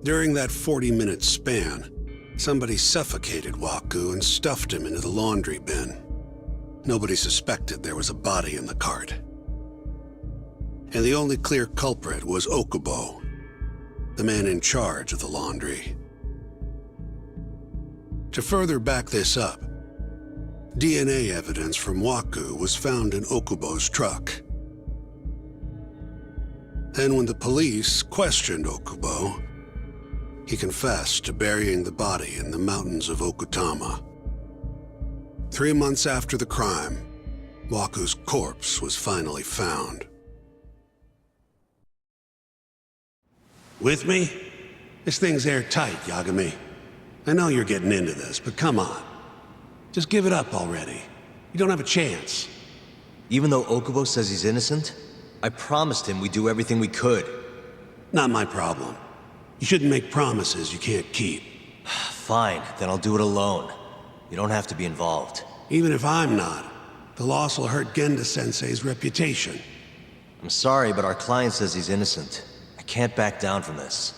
During that 40-minute span, somebody suffocated Waku and stuffed him into the laundry bin. Nobody suspected there was a body in the cart. And the only clear culprit was Okubo, the man in charge of the laundry. To further back this up, DNA evidence from Waku was found in Okubo's truck. Then when the police questioned Okubo, he confessed to burying the body in the mountains of Okutama. 3 months after the crime, Waku's corpse was finally found. With me? This thing's airtight, Yagami. I know you're getting into this, but come on. Just give it up already. You don't have a chance. Even though Okubo says he's innocent, I promised him we'd do everything we could. Not my problem. You shouldn't make promises you can't keep. Fine, then I'll do it alone. You don't have to be involved. Even if I'm not, the loss will hurt Genda-sensei's reputation. I'm sorry, but our client says he's innocent. I can't back down from this.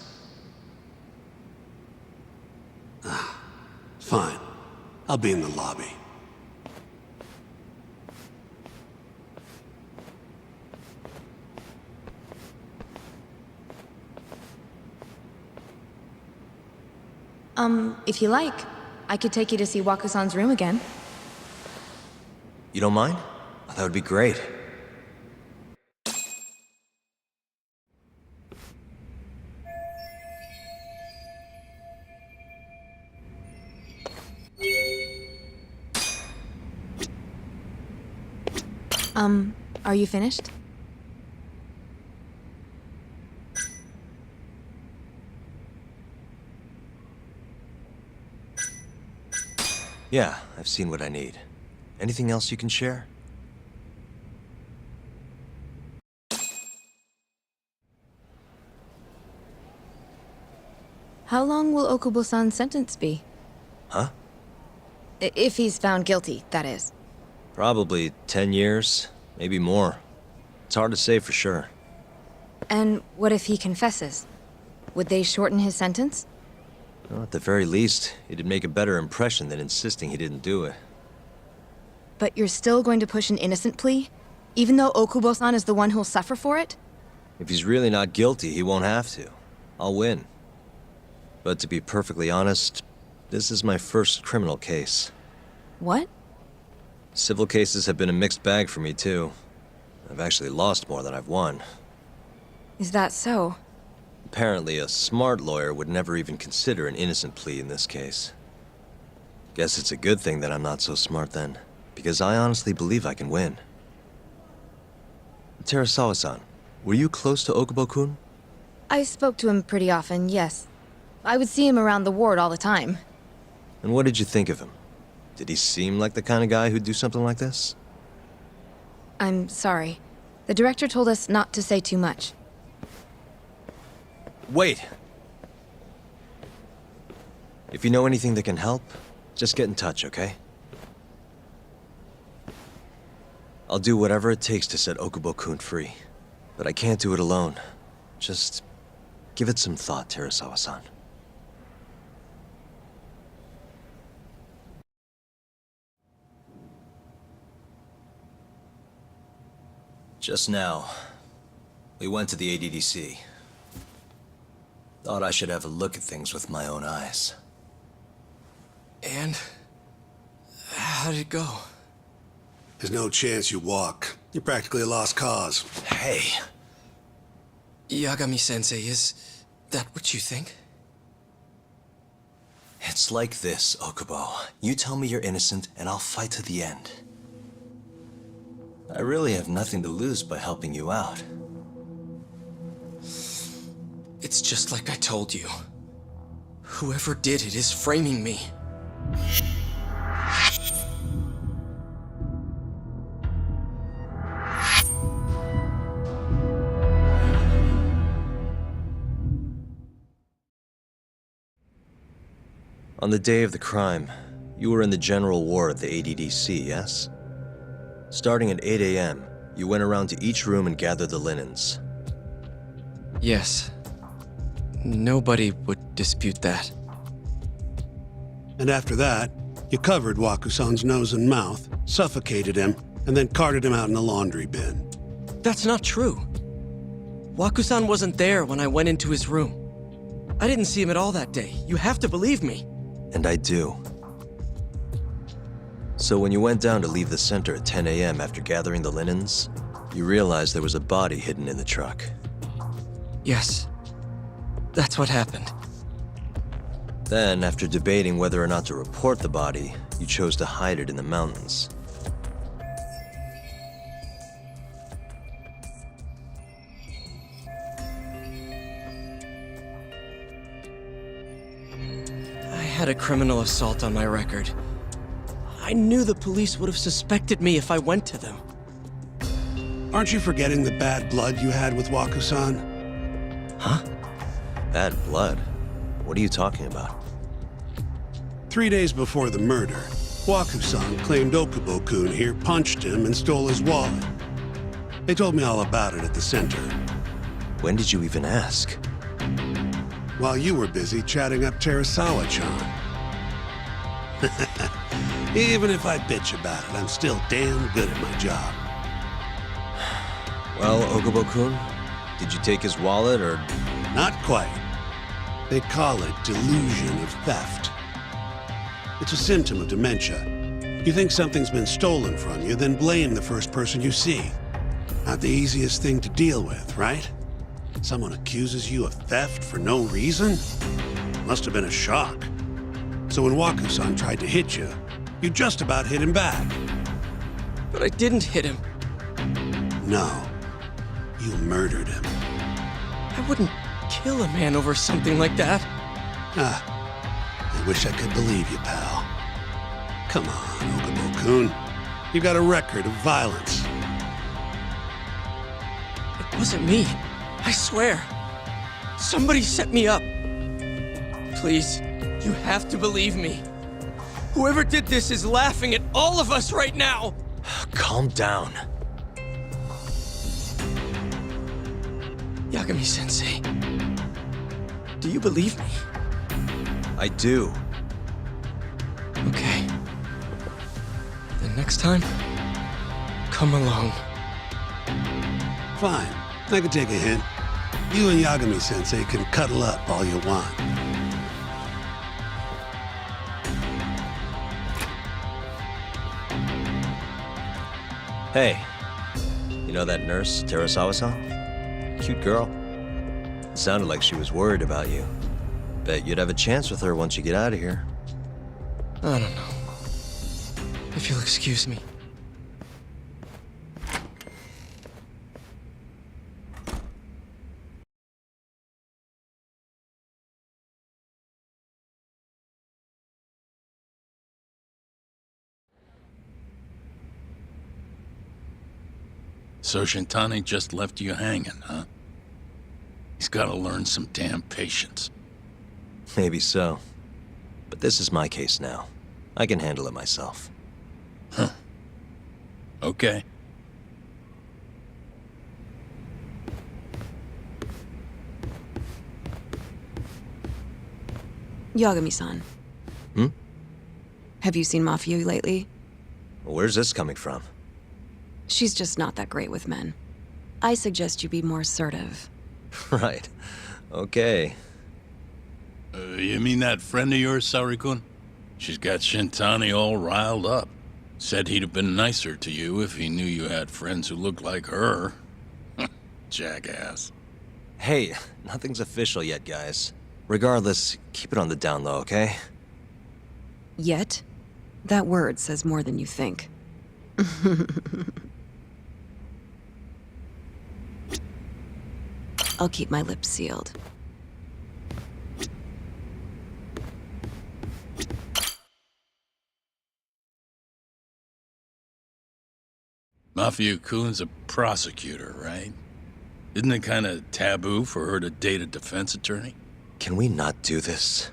Fine. I'll be in the lobby. If you like, I could take you to see Waku-san's room again. You don't mind? That would be great. Are you finished? Yeah, I've seen what I need. Anything else you can share? How long will Okubo-san's sentence be? Huh? If he's found guilty, that is. Probably 10 years, maybe more. It's hard to say for sure. And what if he confesses? Would they shorten his sentence? Well, at the very least, it'd make a better impression than insisting he didn't do it. But you're still going to push an innocent plea? Even though Okubo-san is the one who'll suffer for it? If he's really not guilty, he won't have to. I'll win. But to be perfectly honest, this is my first criminal case. What? Civil cases have been a mixed bag for me, too. I've actually lost more than I've won. Is that so? Apparently, a smart lawyer would never even consider an innocent plea in this case. Guess it's a good thing that I'm not so smart then, because I honestly believe I can win. Terasawa-san, were you close to Okubo-kun? I spoke to him pretty often, yes. I would see him around the ward all the time. And what did you think of him? Did he seem like the kind of guy who'd do something like this? I'm sorry. The director told us not to say too much. Wait! If you know anything that can help, just get in touch, okay? I'll do whatever it takes to set Okubo-kun free. But I can't do it alone. Just give it some thought, Terasawa-san. Just now, we went to the ADDC. Thought I should have a look at things with my own eyes. And? How did it go? There's no chance you walk. You're practically a lost cause. Hey! Yagami-sensei, is that what you think? It's like this, Okubo. You tell me you're innocent, and I'll fight to the end. I really have nothing to lose by helping you out. It's just like I told you. Whoever did it is framing me. On the day of the crime, you were in the general ward at the ADDC, yes? Starting at 8 a.m., you went around to each room and gathered the linens. Yes. Nobody would dispute that. And after that, you covered Waku-san's nose and mouth, suffocated him, and then carted him out in a laundry bin. That's not true. Waku-san wasn't there when I went into his room. I didn't see him at all that day. You have to believe me. And I do. So when you went down to leave the center at 10 a.m. after gathering the linens, you realized there was a body hidden in the truck. Yes. That's what happened. Then, after debating whether or not to report the body, you chose to hide it in the mountains. I had a criminal assault on my record. I knew the police would have suspected me if I went to them. Aren't you forgetting the bad blood you had with Waku-san? Huh? Bad blood? What are you talking about? 3 days before the murder, Waku-san claimed Okubo-kun here punched him and stole his wallet. They told me all about it at the center. When did you even ask? While you were busy chatting up Terasawa-chan. Even if I bitch about it, I'm still damn good at my job. Well, Okubo-kun, did you take his wallet, or...? Not quite. They call it delusion of theft. It's a symptom of dementia. You think something's been stolen from you, then blame the first person you see. Not the easiest thing to deal with, right? Someone accuses you of theft for no reason? Must have been a shock. So when Waku-san tried to hit you, you just about hit him back. But I didn't hit him. No. You murdered him. I wouldn't kill a man over something like that. I wish I could believe you, pal. Come on, Okubo-kun. You got a record of violence. It wasn't me. I swear. Somebody set me up. Please, you have to believe me. Whoever did this is laughing at all of us right now. Calm down. Yagami-sensei, do you believe me? I do. Okay. Then next time, come along. Fine. I can take a hint. You and Yagami-sensei can cuddle up all you want. Hey, you know that nurse, Terasawa-san? Cute girl. Sounded like she was worried about you. Bet you'd have a chance with her once you get out of here. I don't know. If you'll excuse me. So Shintani just left you hanging, huh? He's gotta learn some damn patience. Maybe so. But this is my case now. I can handle it myself. Huh. Okay. Yagami-san. Hmm? Have you seen Mafia lately? Where's this coming from? She's just not that great with men. I suggest you be more assertive. Right. Okay. You mean that friend of yours, Saori-kun? She's got Shintani all riled up. Said he'd have been nicer to you if he knew you had friends who looked like her. Jackass. Hey, nothing's official yet, guys. Regardless, keep it on the down low, okay? Yet? That word says more than you think. I'll keep my lips sealed. Mafia-kun's a prosecutor, right? Isn't it kind of taboo for her to date a defense attorney? Can we not do this?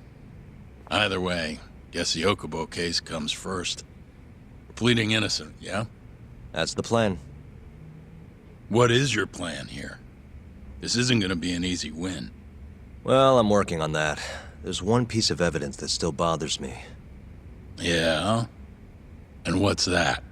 Either way, guess the Okubo case comes first. We're pleading innocent, yeah? That's the plan. What is your plan here? This isn't gonna be an easy win. Well, I'm working on that. There's one piece of evidence that still bothers me. Yeah? And what's that?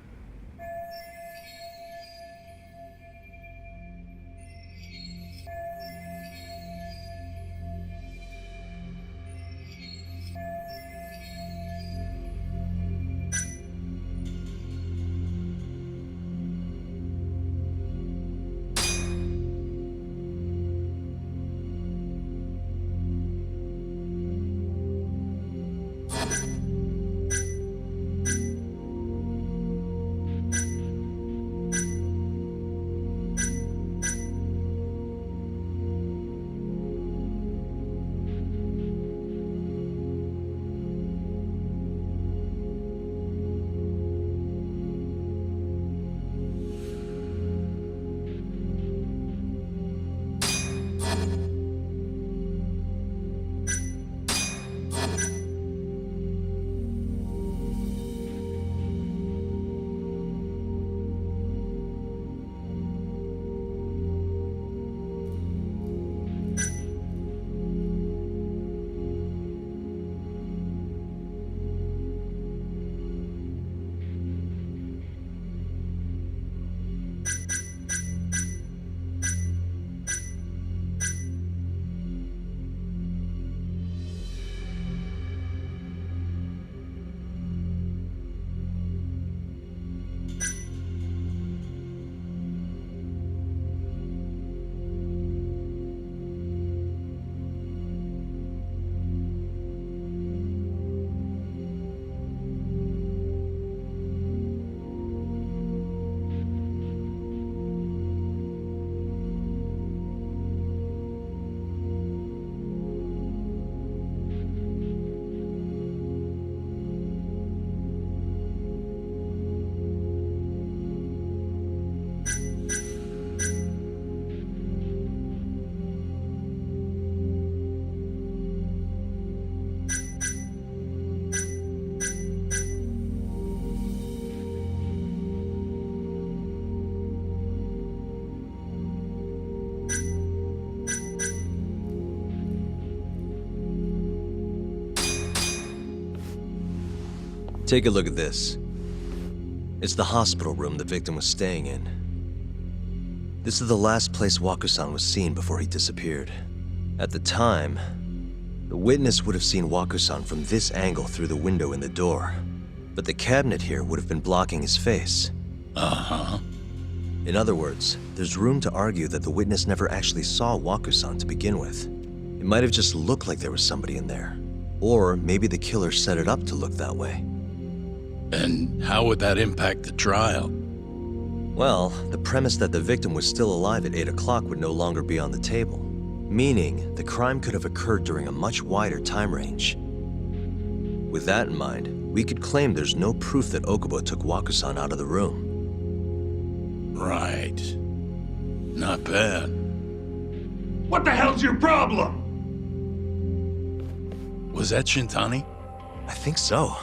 Take a look at this. It's the hospital room the victim was staying in. This is the last place Waku-san was seen before he disappeared. At the time, the witness would have seen Waku-san from this angle through the window in the door, but the cabinet here would have been blocking his face. Uh-huh. In other words, there's room to argue that the witness never actually saw Waku-san to begin with. It might have just looked like there was somebody in there. Or maybe the killer set it up to look that way. And how would that impact the trial? Well, the premise that the victim was still alive at 8 o'clock would no longer be on the table. Meaning, the crime could have occurred during a much wider time range. With that in mind, we could claim there's no proof that Okubo took Waku-san out of the room. Right. Not bad. What the hell's your problem? Was that Shintani? I think so.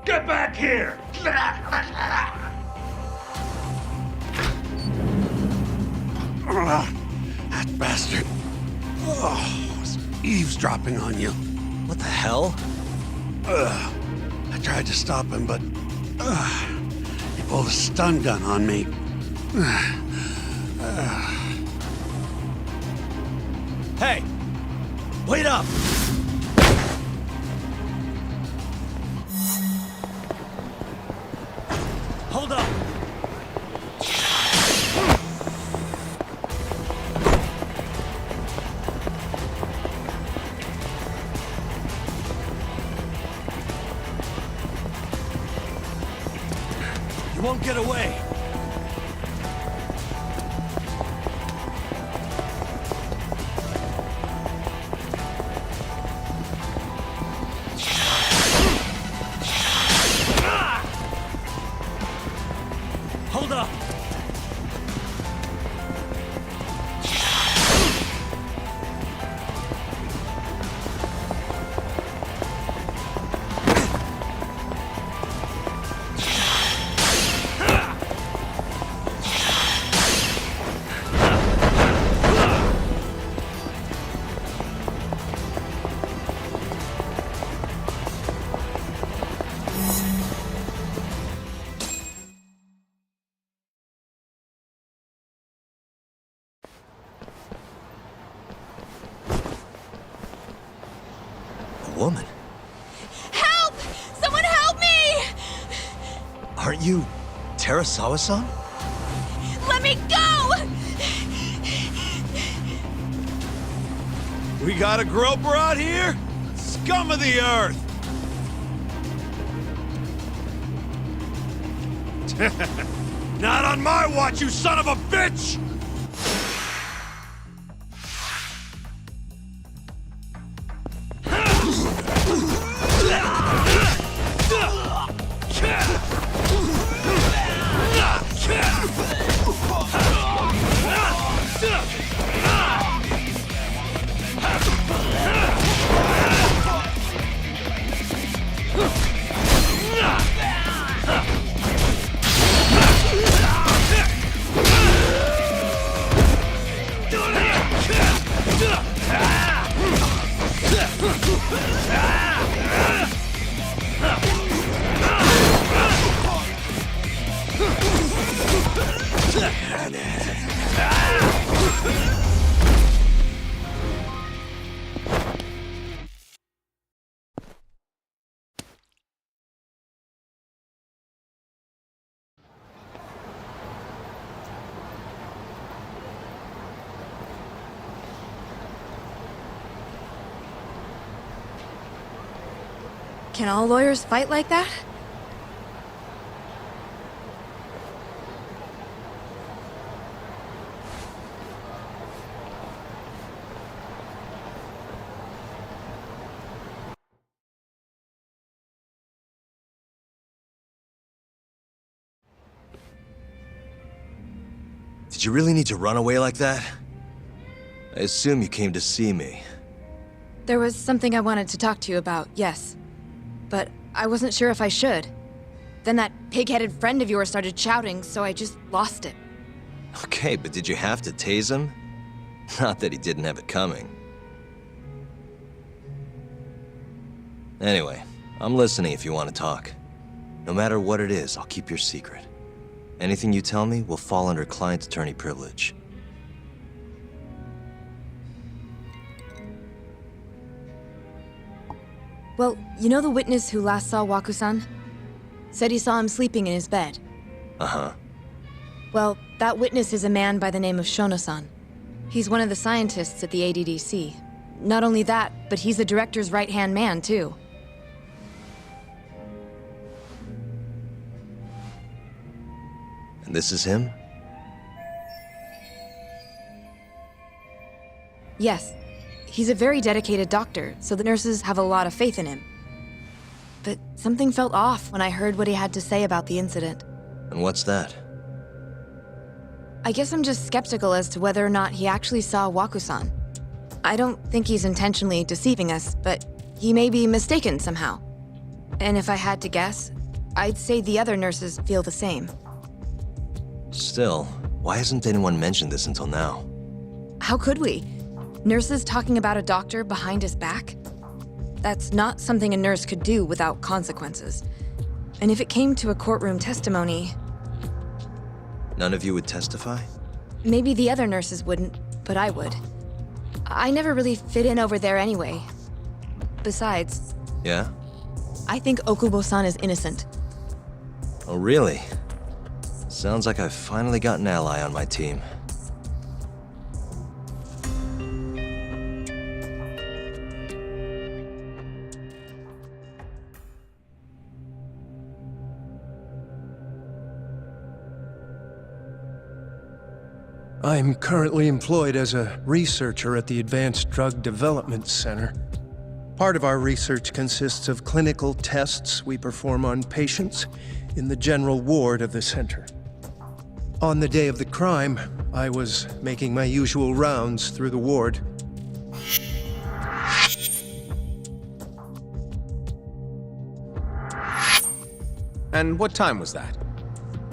Get back here! That bastard. Oh, was eavesdropping on you. What the hell? I tried to stop him, but he pulled a stun gun on me. Hey! Wait up! Hold up! You won't get away! Hold up! Woman. Help! Someone help me! Aren't you Terasawa-san? Let me go! We got a groper out here? Scum of the earth! Not on my watch, you son of a bitch! Can all lawyers fight like that? Did you really need to run away like that? I assume you came to see me. There was something I wanted to talk to you about, yes. But I wasn't sure if I should. Then that pig-headed friend of yours started shouting, so I just lost it. Okay, but did you have to tase him? Not that he didn't have it coming. Anyway, I'm listening if you want to talk. No matter what it is, I'll keep your secret. Anything you tell me will fall under client-attorney privilege. Well, you know the witness who last saw Waku-san? Said he saw him sleeping in his bed. Uh-huh. Well, that witness is a man by the name of Shono-san. He's one of the scientists at the ADDC. Not only that, but he's the director's right-hand man, too. And this is him? Yes. He's a very dedicated doctor, so the nurses have a lot of faith in him. But something felt off when I heard what he had to say about the incident. And what's that? I guess I'm just skeptical as to whether or not he actually saw Waku-san. I don't think he's intentionally deceiving us, but he may be mistaken somehow. And if I had to guess, I'd say the other nurses feel the same. Still, why hasn't anyone mentioned this until now? How could we? Nurses talking about a doctor behind his back? That's not something a nurse could do without consequences. And if it came to a courtroom testimony... None of you would testify? Maybe the other nurses wouldn't, but I would. I never really fit in over there anyway. Besides... Yeah? I think Okubo-san is innocent. Oh, really? Sounds like I've finally got an ally on my team. I'm currently employed as a researcher at the Advanced Drug Development Center. Part of our research consists of clinical tests we perform on patients in the general ward of the center. On the day of the crime, I was making my usual rounds through the ward. And what time was that?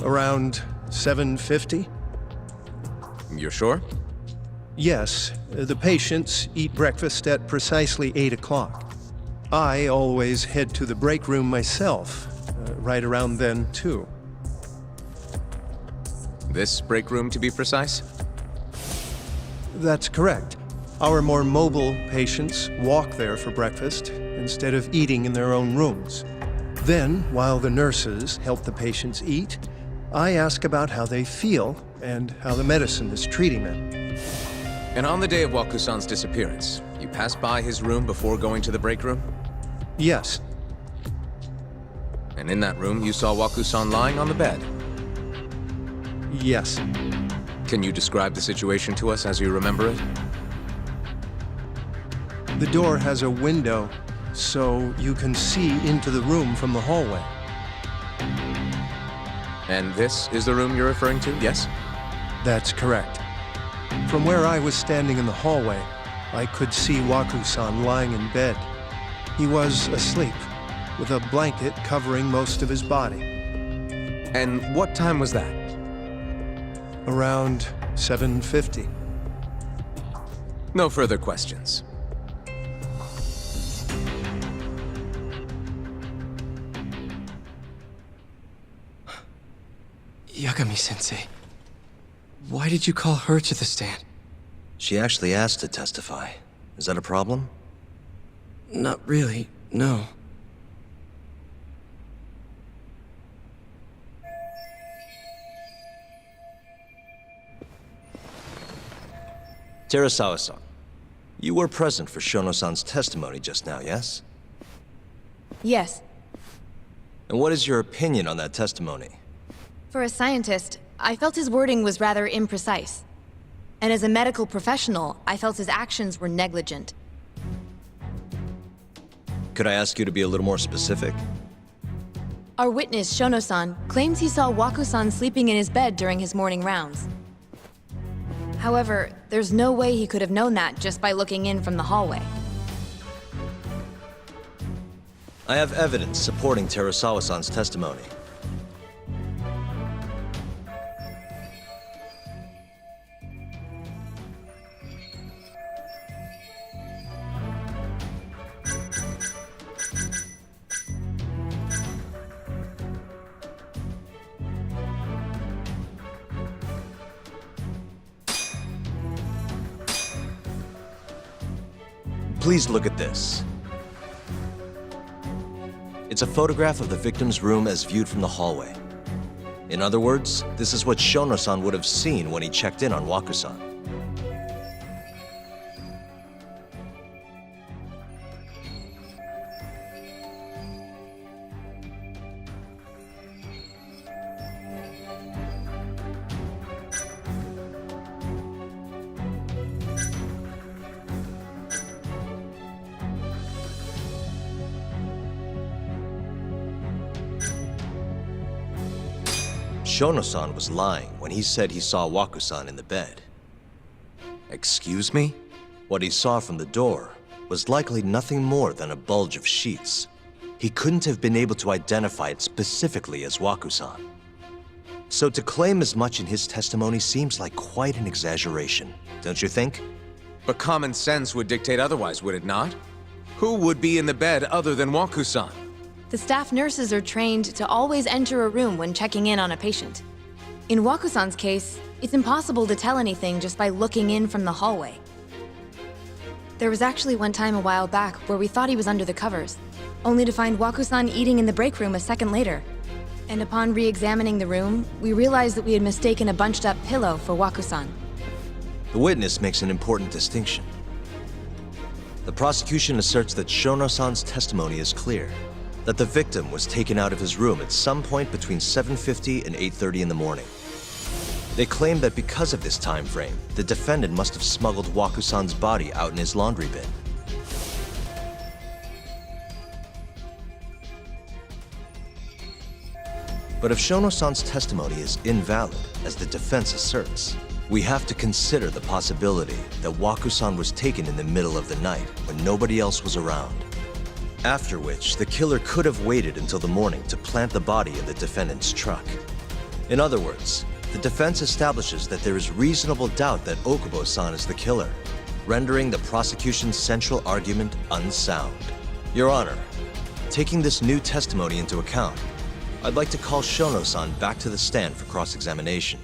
Around 7:50? You're sure? Yes, the patients eat breakfast at precisely 8 o'clock. I always head to the break room myself, right around then, too. This break room, to be precise? That's correct. Our more mobile patients walk there for breakfast instead of eating in their own rooms. Then, while the nurses help the patients eat, I ask about how they feel and how the medicine is treating them. And on the day of Waku-san's disappearance, you passed by his room before going to the break room? Yes. And in that room, you saw Waku-san lying on the bed? Yes. Can you describe the situation to us as you remember it? The door has a window, so you can see into the room from the hallway. And this is the room you're referring to, yes? That's correct. From where I was standing in the hallway, I could see Waku-san lying in bed. He was asleep, with a blanket covering most of his body. And what time was that? Around 7:50. No further questions. Yagami-sensei, why did you call her to the stand? She actually asked to testify. Is that a problem? Not really, no. Terasawa-san, you were present for Shono-san's testimony just now, yes? Yes. And what is your opinion on that testimony? For a scientist, I felt his wording was rather imprecise. And as a medical professional, I felt his actions were negligent. Could I ask you to be a little more specific? Our witness, Shono-san, claims he saw Waku-san sleeping in his bed during his morning rounds. However, there's no way he could have known that just by looking in from the hallway. I have evidence supporting Terasawa-san's testimony. Please look at this. It's a photograph of the victim's room as viewed from the hallway. In other words, this is what Shono-san would have seen when he checked in on Waku-san. Shono-san was lying when he said he saw Waku-san in the bed. Excuse me? What he saw from the door was likely nothing more than a bulge of sheets. He couldn't have been able to identify it specifically as Waku-san. So to claim as much in his testimony seems like quite an exaggeration, don't you think? But common sense would dictate otherwise, would it not? Who would be in the bed other than Waku-san? The staff nurses are trained to always enter a room when checking in on a patient. In Waku-san's case, it's impossible to tell anything just by looking in from the hallway. There was actually one time a while back where we thought he was under the covers, only to find Waku-san eating in the break room a second later. And upon re-examining the room, we realized that we had mistaken a bunched-up pillow for Waku-san. The witness makes an important distinction. The prosecution asserts that Shono-san's testimony is clear, that the victim was taken out of his room at some point between 7:50 and 8:30 in the morning. They claim that because of this time frame, the defendant must have smuggled Waku-san's body out in his laundry bin. But if Shono-san's testimony is invalid, as the defense asserts, we have to consider the possibility that Waku-san was taken in the middle of the night when nobody else was around. After which, the killer could have waited until the morning to plant the body in the defendant's truck. In other words, the defense establishes that there is reasonable doubt that Okubo-san is the killer, rendering the prosecution's central argument unsound. Your Honor, taking this new testimony into account, I'd like to call Shono-san back to the stand for cross-examination.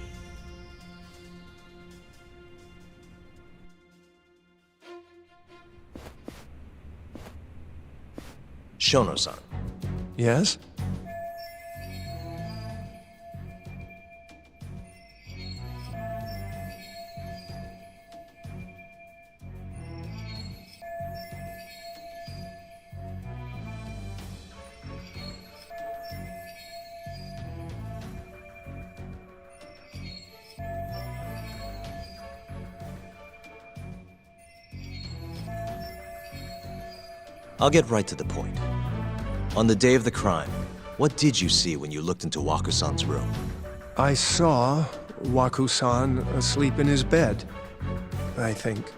Shono-san. Yes? I'll get right to the point. On the day of the crime, what did you see when you looked into Waku-san's room? I saw Waku-san asleep in his bed, I think.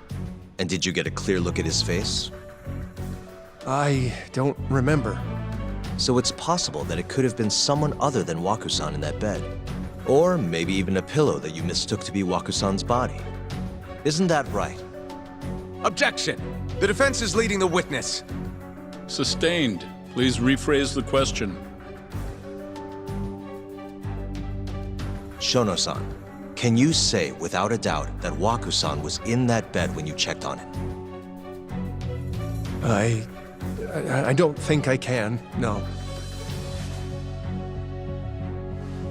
And did you get a clear look at his face? I don't remember. So it's possible that it could have been someone other than Waku-san in that bed. Or maybe even a pillow that you mistook to be Waku-san's body. Isn't that right? Objection! The defense is leading the witness. Sustained. Please rephrase the question. Shono-san, can you say without a doubt that Waku-san was in that bed when you checked on him? I don't think I can, no.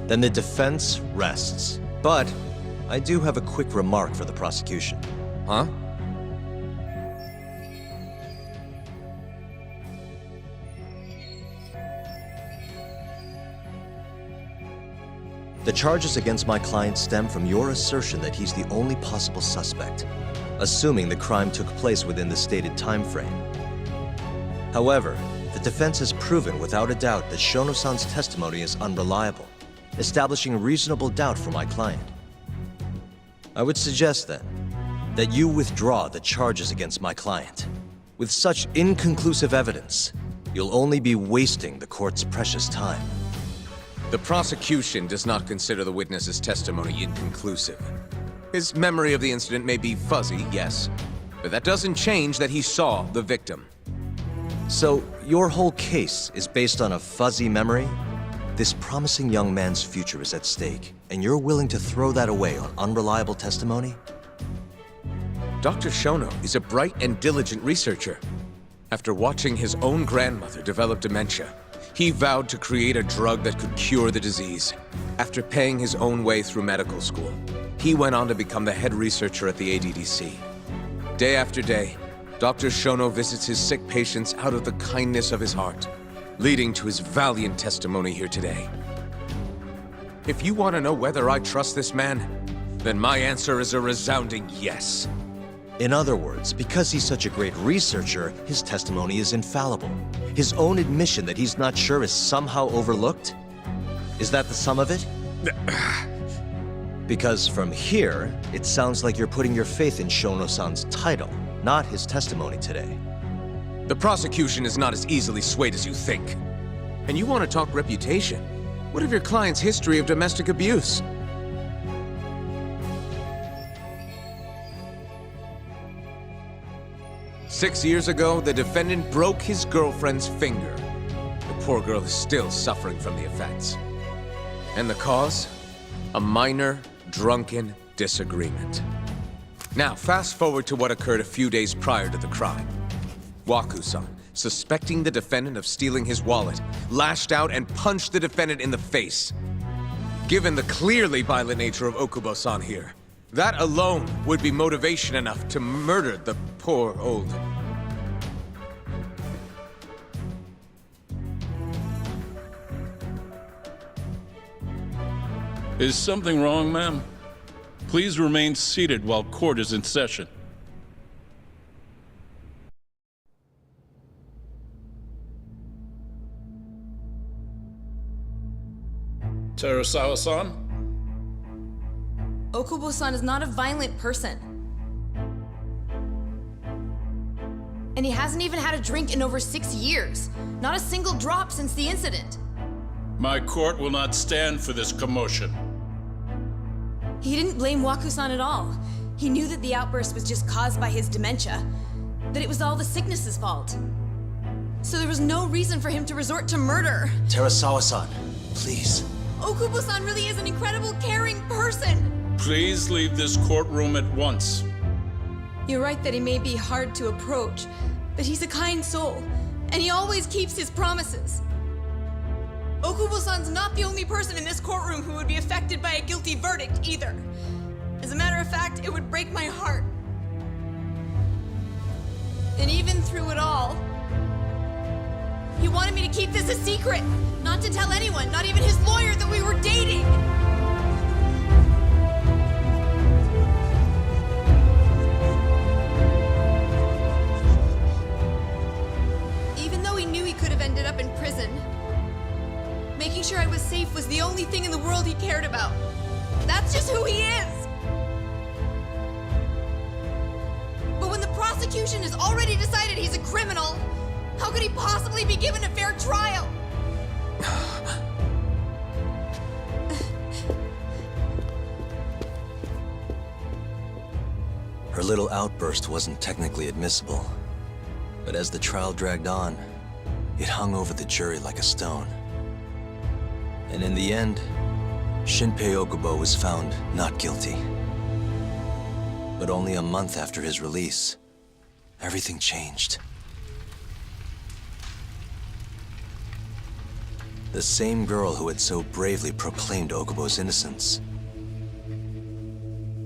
Then the defense rests. But I do have a quick remark for the prosecution. Huh? The charges against my client stem from your assertion that he's the only possible suspect, assuming the crime took place within the stated time frame. However, the defense has proven without a doubt that Shono-san's testimony is unreliable, establishing reasonable doubt for my client. I would suggest then that you withdraw the charges against my client. With such inconclusive evidence, you'll only be wasting the court's precious time. The prosecution does not consider the witness's testimony inconclusive. His memory of the incident may be fuzzy, yes, but that doesn't change that he saw the victim. So, your whole case is based on a fuzzy memory? This promising young man's future is at stake, and you're willing to throw that away on unreliable testimony? Dr. Shono is a bright and diligent researcher. After watching his own grandmother develop dementia, he vowed to create a drug that could cure the disease. After paying his own way through medical school, he went on to become the head researcher at the ADDC. Day after day, Dr. Shono visits his sick patients out of the kindness of his heart, leading to his valiant testimony here today. If you want to know whether I trust this man, then my answer is a resounding yes. In other words, because he's such a great researcher, his testimony is infallible. His own admission that he's not sure is somehow overlooked? Is that the sum of it? Because from here, it sounds like you're putting your faith in Shono-san's title, not his testimony today. The prosecution is not as easily swayed as you think. And you want to talk reputation? What of your client's history of domestic abuse? Six years ago, the defendant broke his girlfriend's finger. The poor girl is still suffering from the effects. And the cause? A minor, drunken disagreement. Now, fast forward to what occurred a few days prior to the crime. Waku-san, suspecting the defendant of stealing his wallet, lashed out and punched the defendant in the face. Given the clearly violent nature of Okubo-san here, that alone would be motivation enough to murder the poor old... Is something wrong, ma'am? Please remain seated while court is in session. Terasawa-san? Okubo-san is not a violent person. And he hasn't even had a drink in over 6 years. Not a single drop since the incident. My court will not stand for this commotion. He didn't blame Waku-san at all. He knew that the outburst was just caused by his dementia, that it was all the sickness's fault. So there was no reason for him to resort to murder. Terasawa-san, please. Okubo-san really is an incredible, caring person. Please leave this courtroom at once. You're right that he may be hard to approach, but he's a kind soul, and he always keeps his promises. Okubo-san's not the only person in this courtroom who would be affected by a guilty verdict, either. As a matter of fact, it would break my heart. And even through it all, he wanted me to keep this a secret, not to tell anyone, not even his lawyer, that we were dating. Even though he knew he could have ended up in prison, making sure I was safe was the only thing in the world he cared about. That's just who he is! But when the prosecution has already decided he's a criminal, how could he possibly be given a fair trial? Her little outburst wasn't technically admissible, but as the trial dragged on, it hung over the jury like a stone. And in the end, Shinpei Okubo was found not guilty. But only a month after his release, everything changed. The same girl who had so bravely proclaimed Okubo's innocence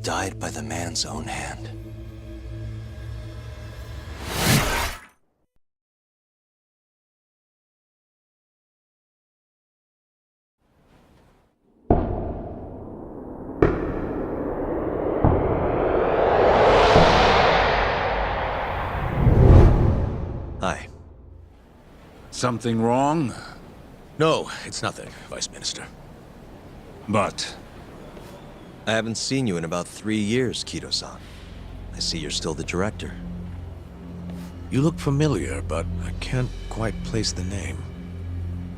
died by the man's own hand. Hi. Something wrong? No, it's nothing, Vice Minister. But... I haven't seen you in about 3 years, Kido-san. I see you're still the director. You look familiar, but I can't quite place the name.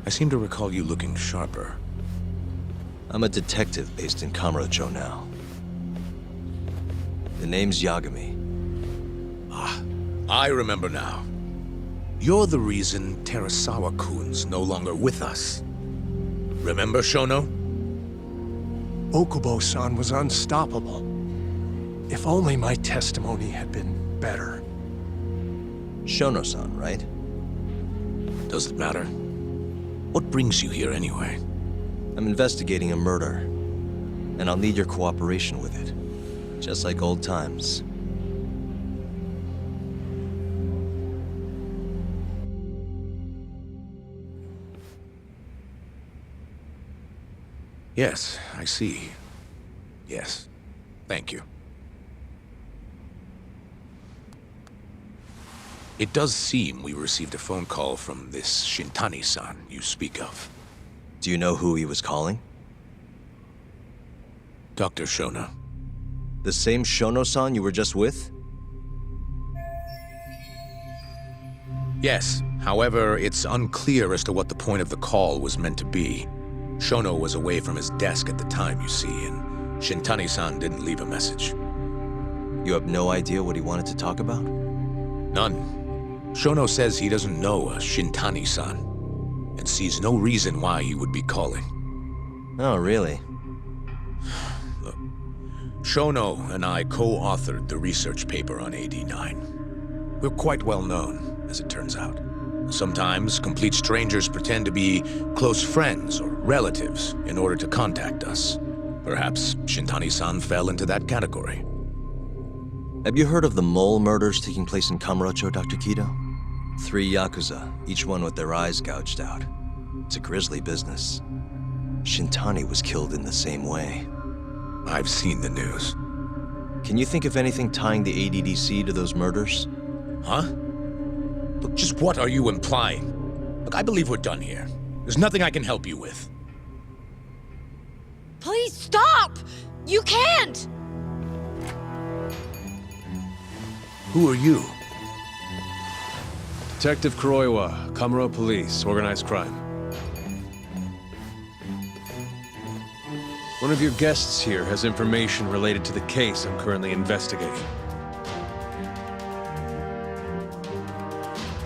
I seem to recall you looking sharper. I'm a detective based in Kamurocho now. The name's Yagami. Ah, I remember now. You're the reason Terasawa-kun's no longer with us. Remember, Shono? Okubo-san was unstoppable. If only my testimony had been better. Shono-san, right? Does it matter? What brings you here anyway? I'm investigating a murder, and I'll need your cooperation with it. Just like old times. Yes, I see. Yes. Thank you. It does seem we received a phone call from this Shintani-san you speak of. Do you know who he was calling? Dr. Shono. The same Shono-san you were just with? Yes. However, it's unclear as to what the point of the call was meant to be. Shono was away from his desk at the time, you see, and Shintani-san didn't leave a message. You have no idea what he wanted to talk about? None. Shono says he doesn't know a Shintani-san, and sees no reason why he would be calling. Oh, really? Look, Shono and I co-authored the research paper on AD9. We're quite well known, as it turns out. Sometimes, complete strangers pretend to be close friends or relatives in order to contact us. Perhaps Shintani-san fell into that category. Have you heard of the mole murders taking place in Kamurocho, Dr. Kido? 3 Yakuza, each one with their eyes gouged out. It's a grisly business. Shintani was killed in the same way. I've seen the news. Can you think of anything tying the ADDC to those murders? Huh? Look, just what are you implying? Look, I believe we're done here. There's nothing I can help you with. Please stop! You can't! Who are you? Detective Kuroiwa, Kamuro Police, Organized Crime. One of your guests here has information related to the case I'm currently investigating.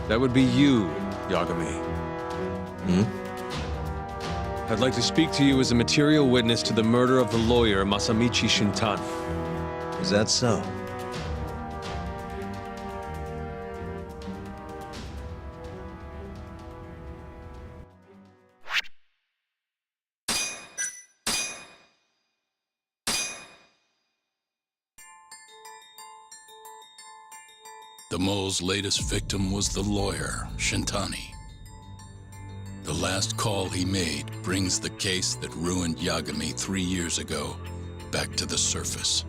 That would be you, Yagami. I'd like to speak to you as a material witness to the murder of the lawyer Masamichi Shintani. Is that so? The mole's latest victim was the lawyer, Shintani. The last call he made brings the case that ruined Yagami 3 years ago back to the surface.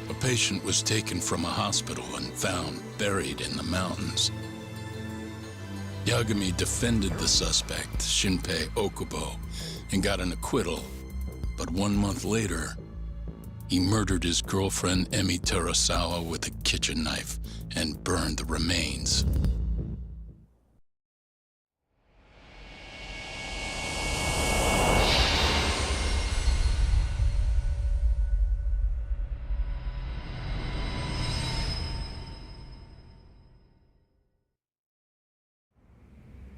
A patient was taken from a hospital and found buried in the mountains. Yagami defended the suspect, Shinpei Okubo, and got an acquittal. But 1 month later, he murdered his girlfriend, Emi Terasawa, with a kitchen knife and burned the remains.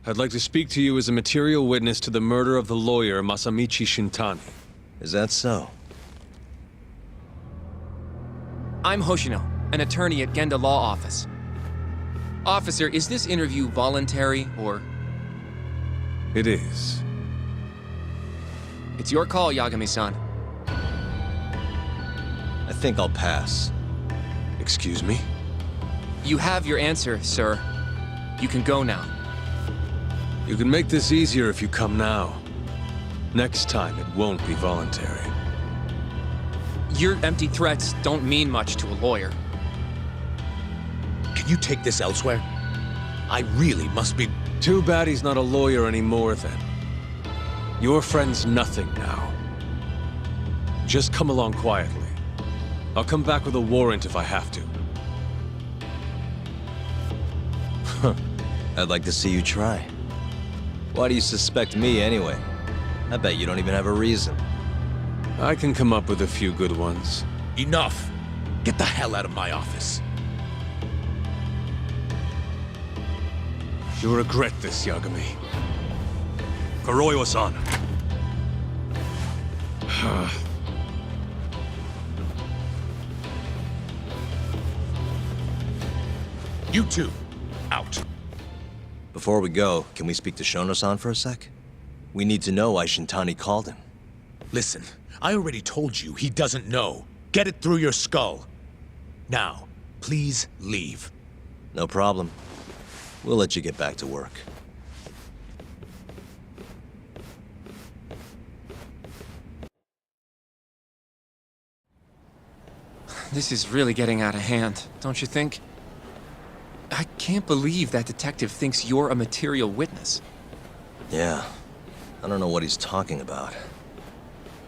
I'd like to speak to you as a material witness to the murder of the lawyer Masamichi Shintani. Is that so? I'm Hoshino, an attorney at Genda Law Office. Officer, is this interview voluntary, or...? It is. It's your call, Yagami-san. I think I'll pass. Excuse me? You have your answer, sir. You can go now. You can make this easier if you come now. Next time, it won't be voluntary. Your empty threats don't mean much to a lawyer. Can you take this elsewhere? I really must be... Too bad he's not a lawyer anymore, then. Your friend's nothing now. Just come along quietly. I'll come back with a warrant if I have to. I'd like to see you try. Why do you suspect me, anyway? I bet you don't even have a reason. I can come up with a few good ones. Enough! Get the hell out of my office. You'll regret this, Yagami. Kuroiwa-san. You two, out. Before we go, can we speak to Shono-san for a sec? We need to know why Shintani called him. Listen, I already told you he doesn't know. Get it through your skull. Now, please leave. No problem. We'll let you get back to work. This is really getting out of hand, don't you think? I can't believe that detective thinks you're a material witness. Yeah. I don't know what he's talking about.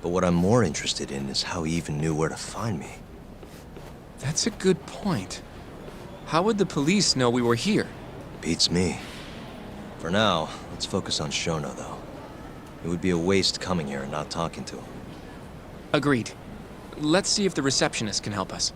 But what I'm more interested in is how he even knew where to find me. That's a good point. How would the police know we were here? Beats me. For now, let's focus on Shono, though. It would be a waste coming here and not talking to him. Agreed. Let's see if the receptionist can help us.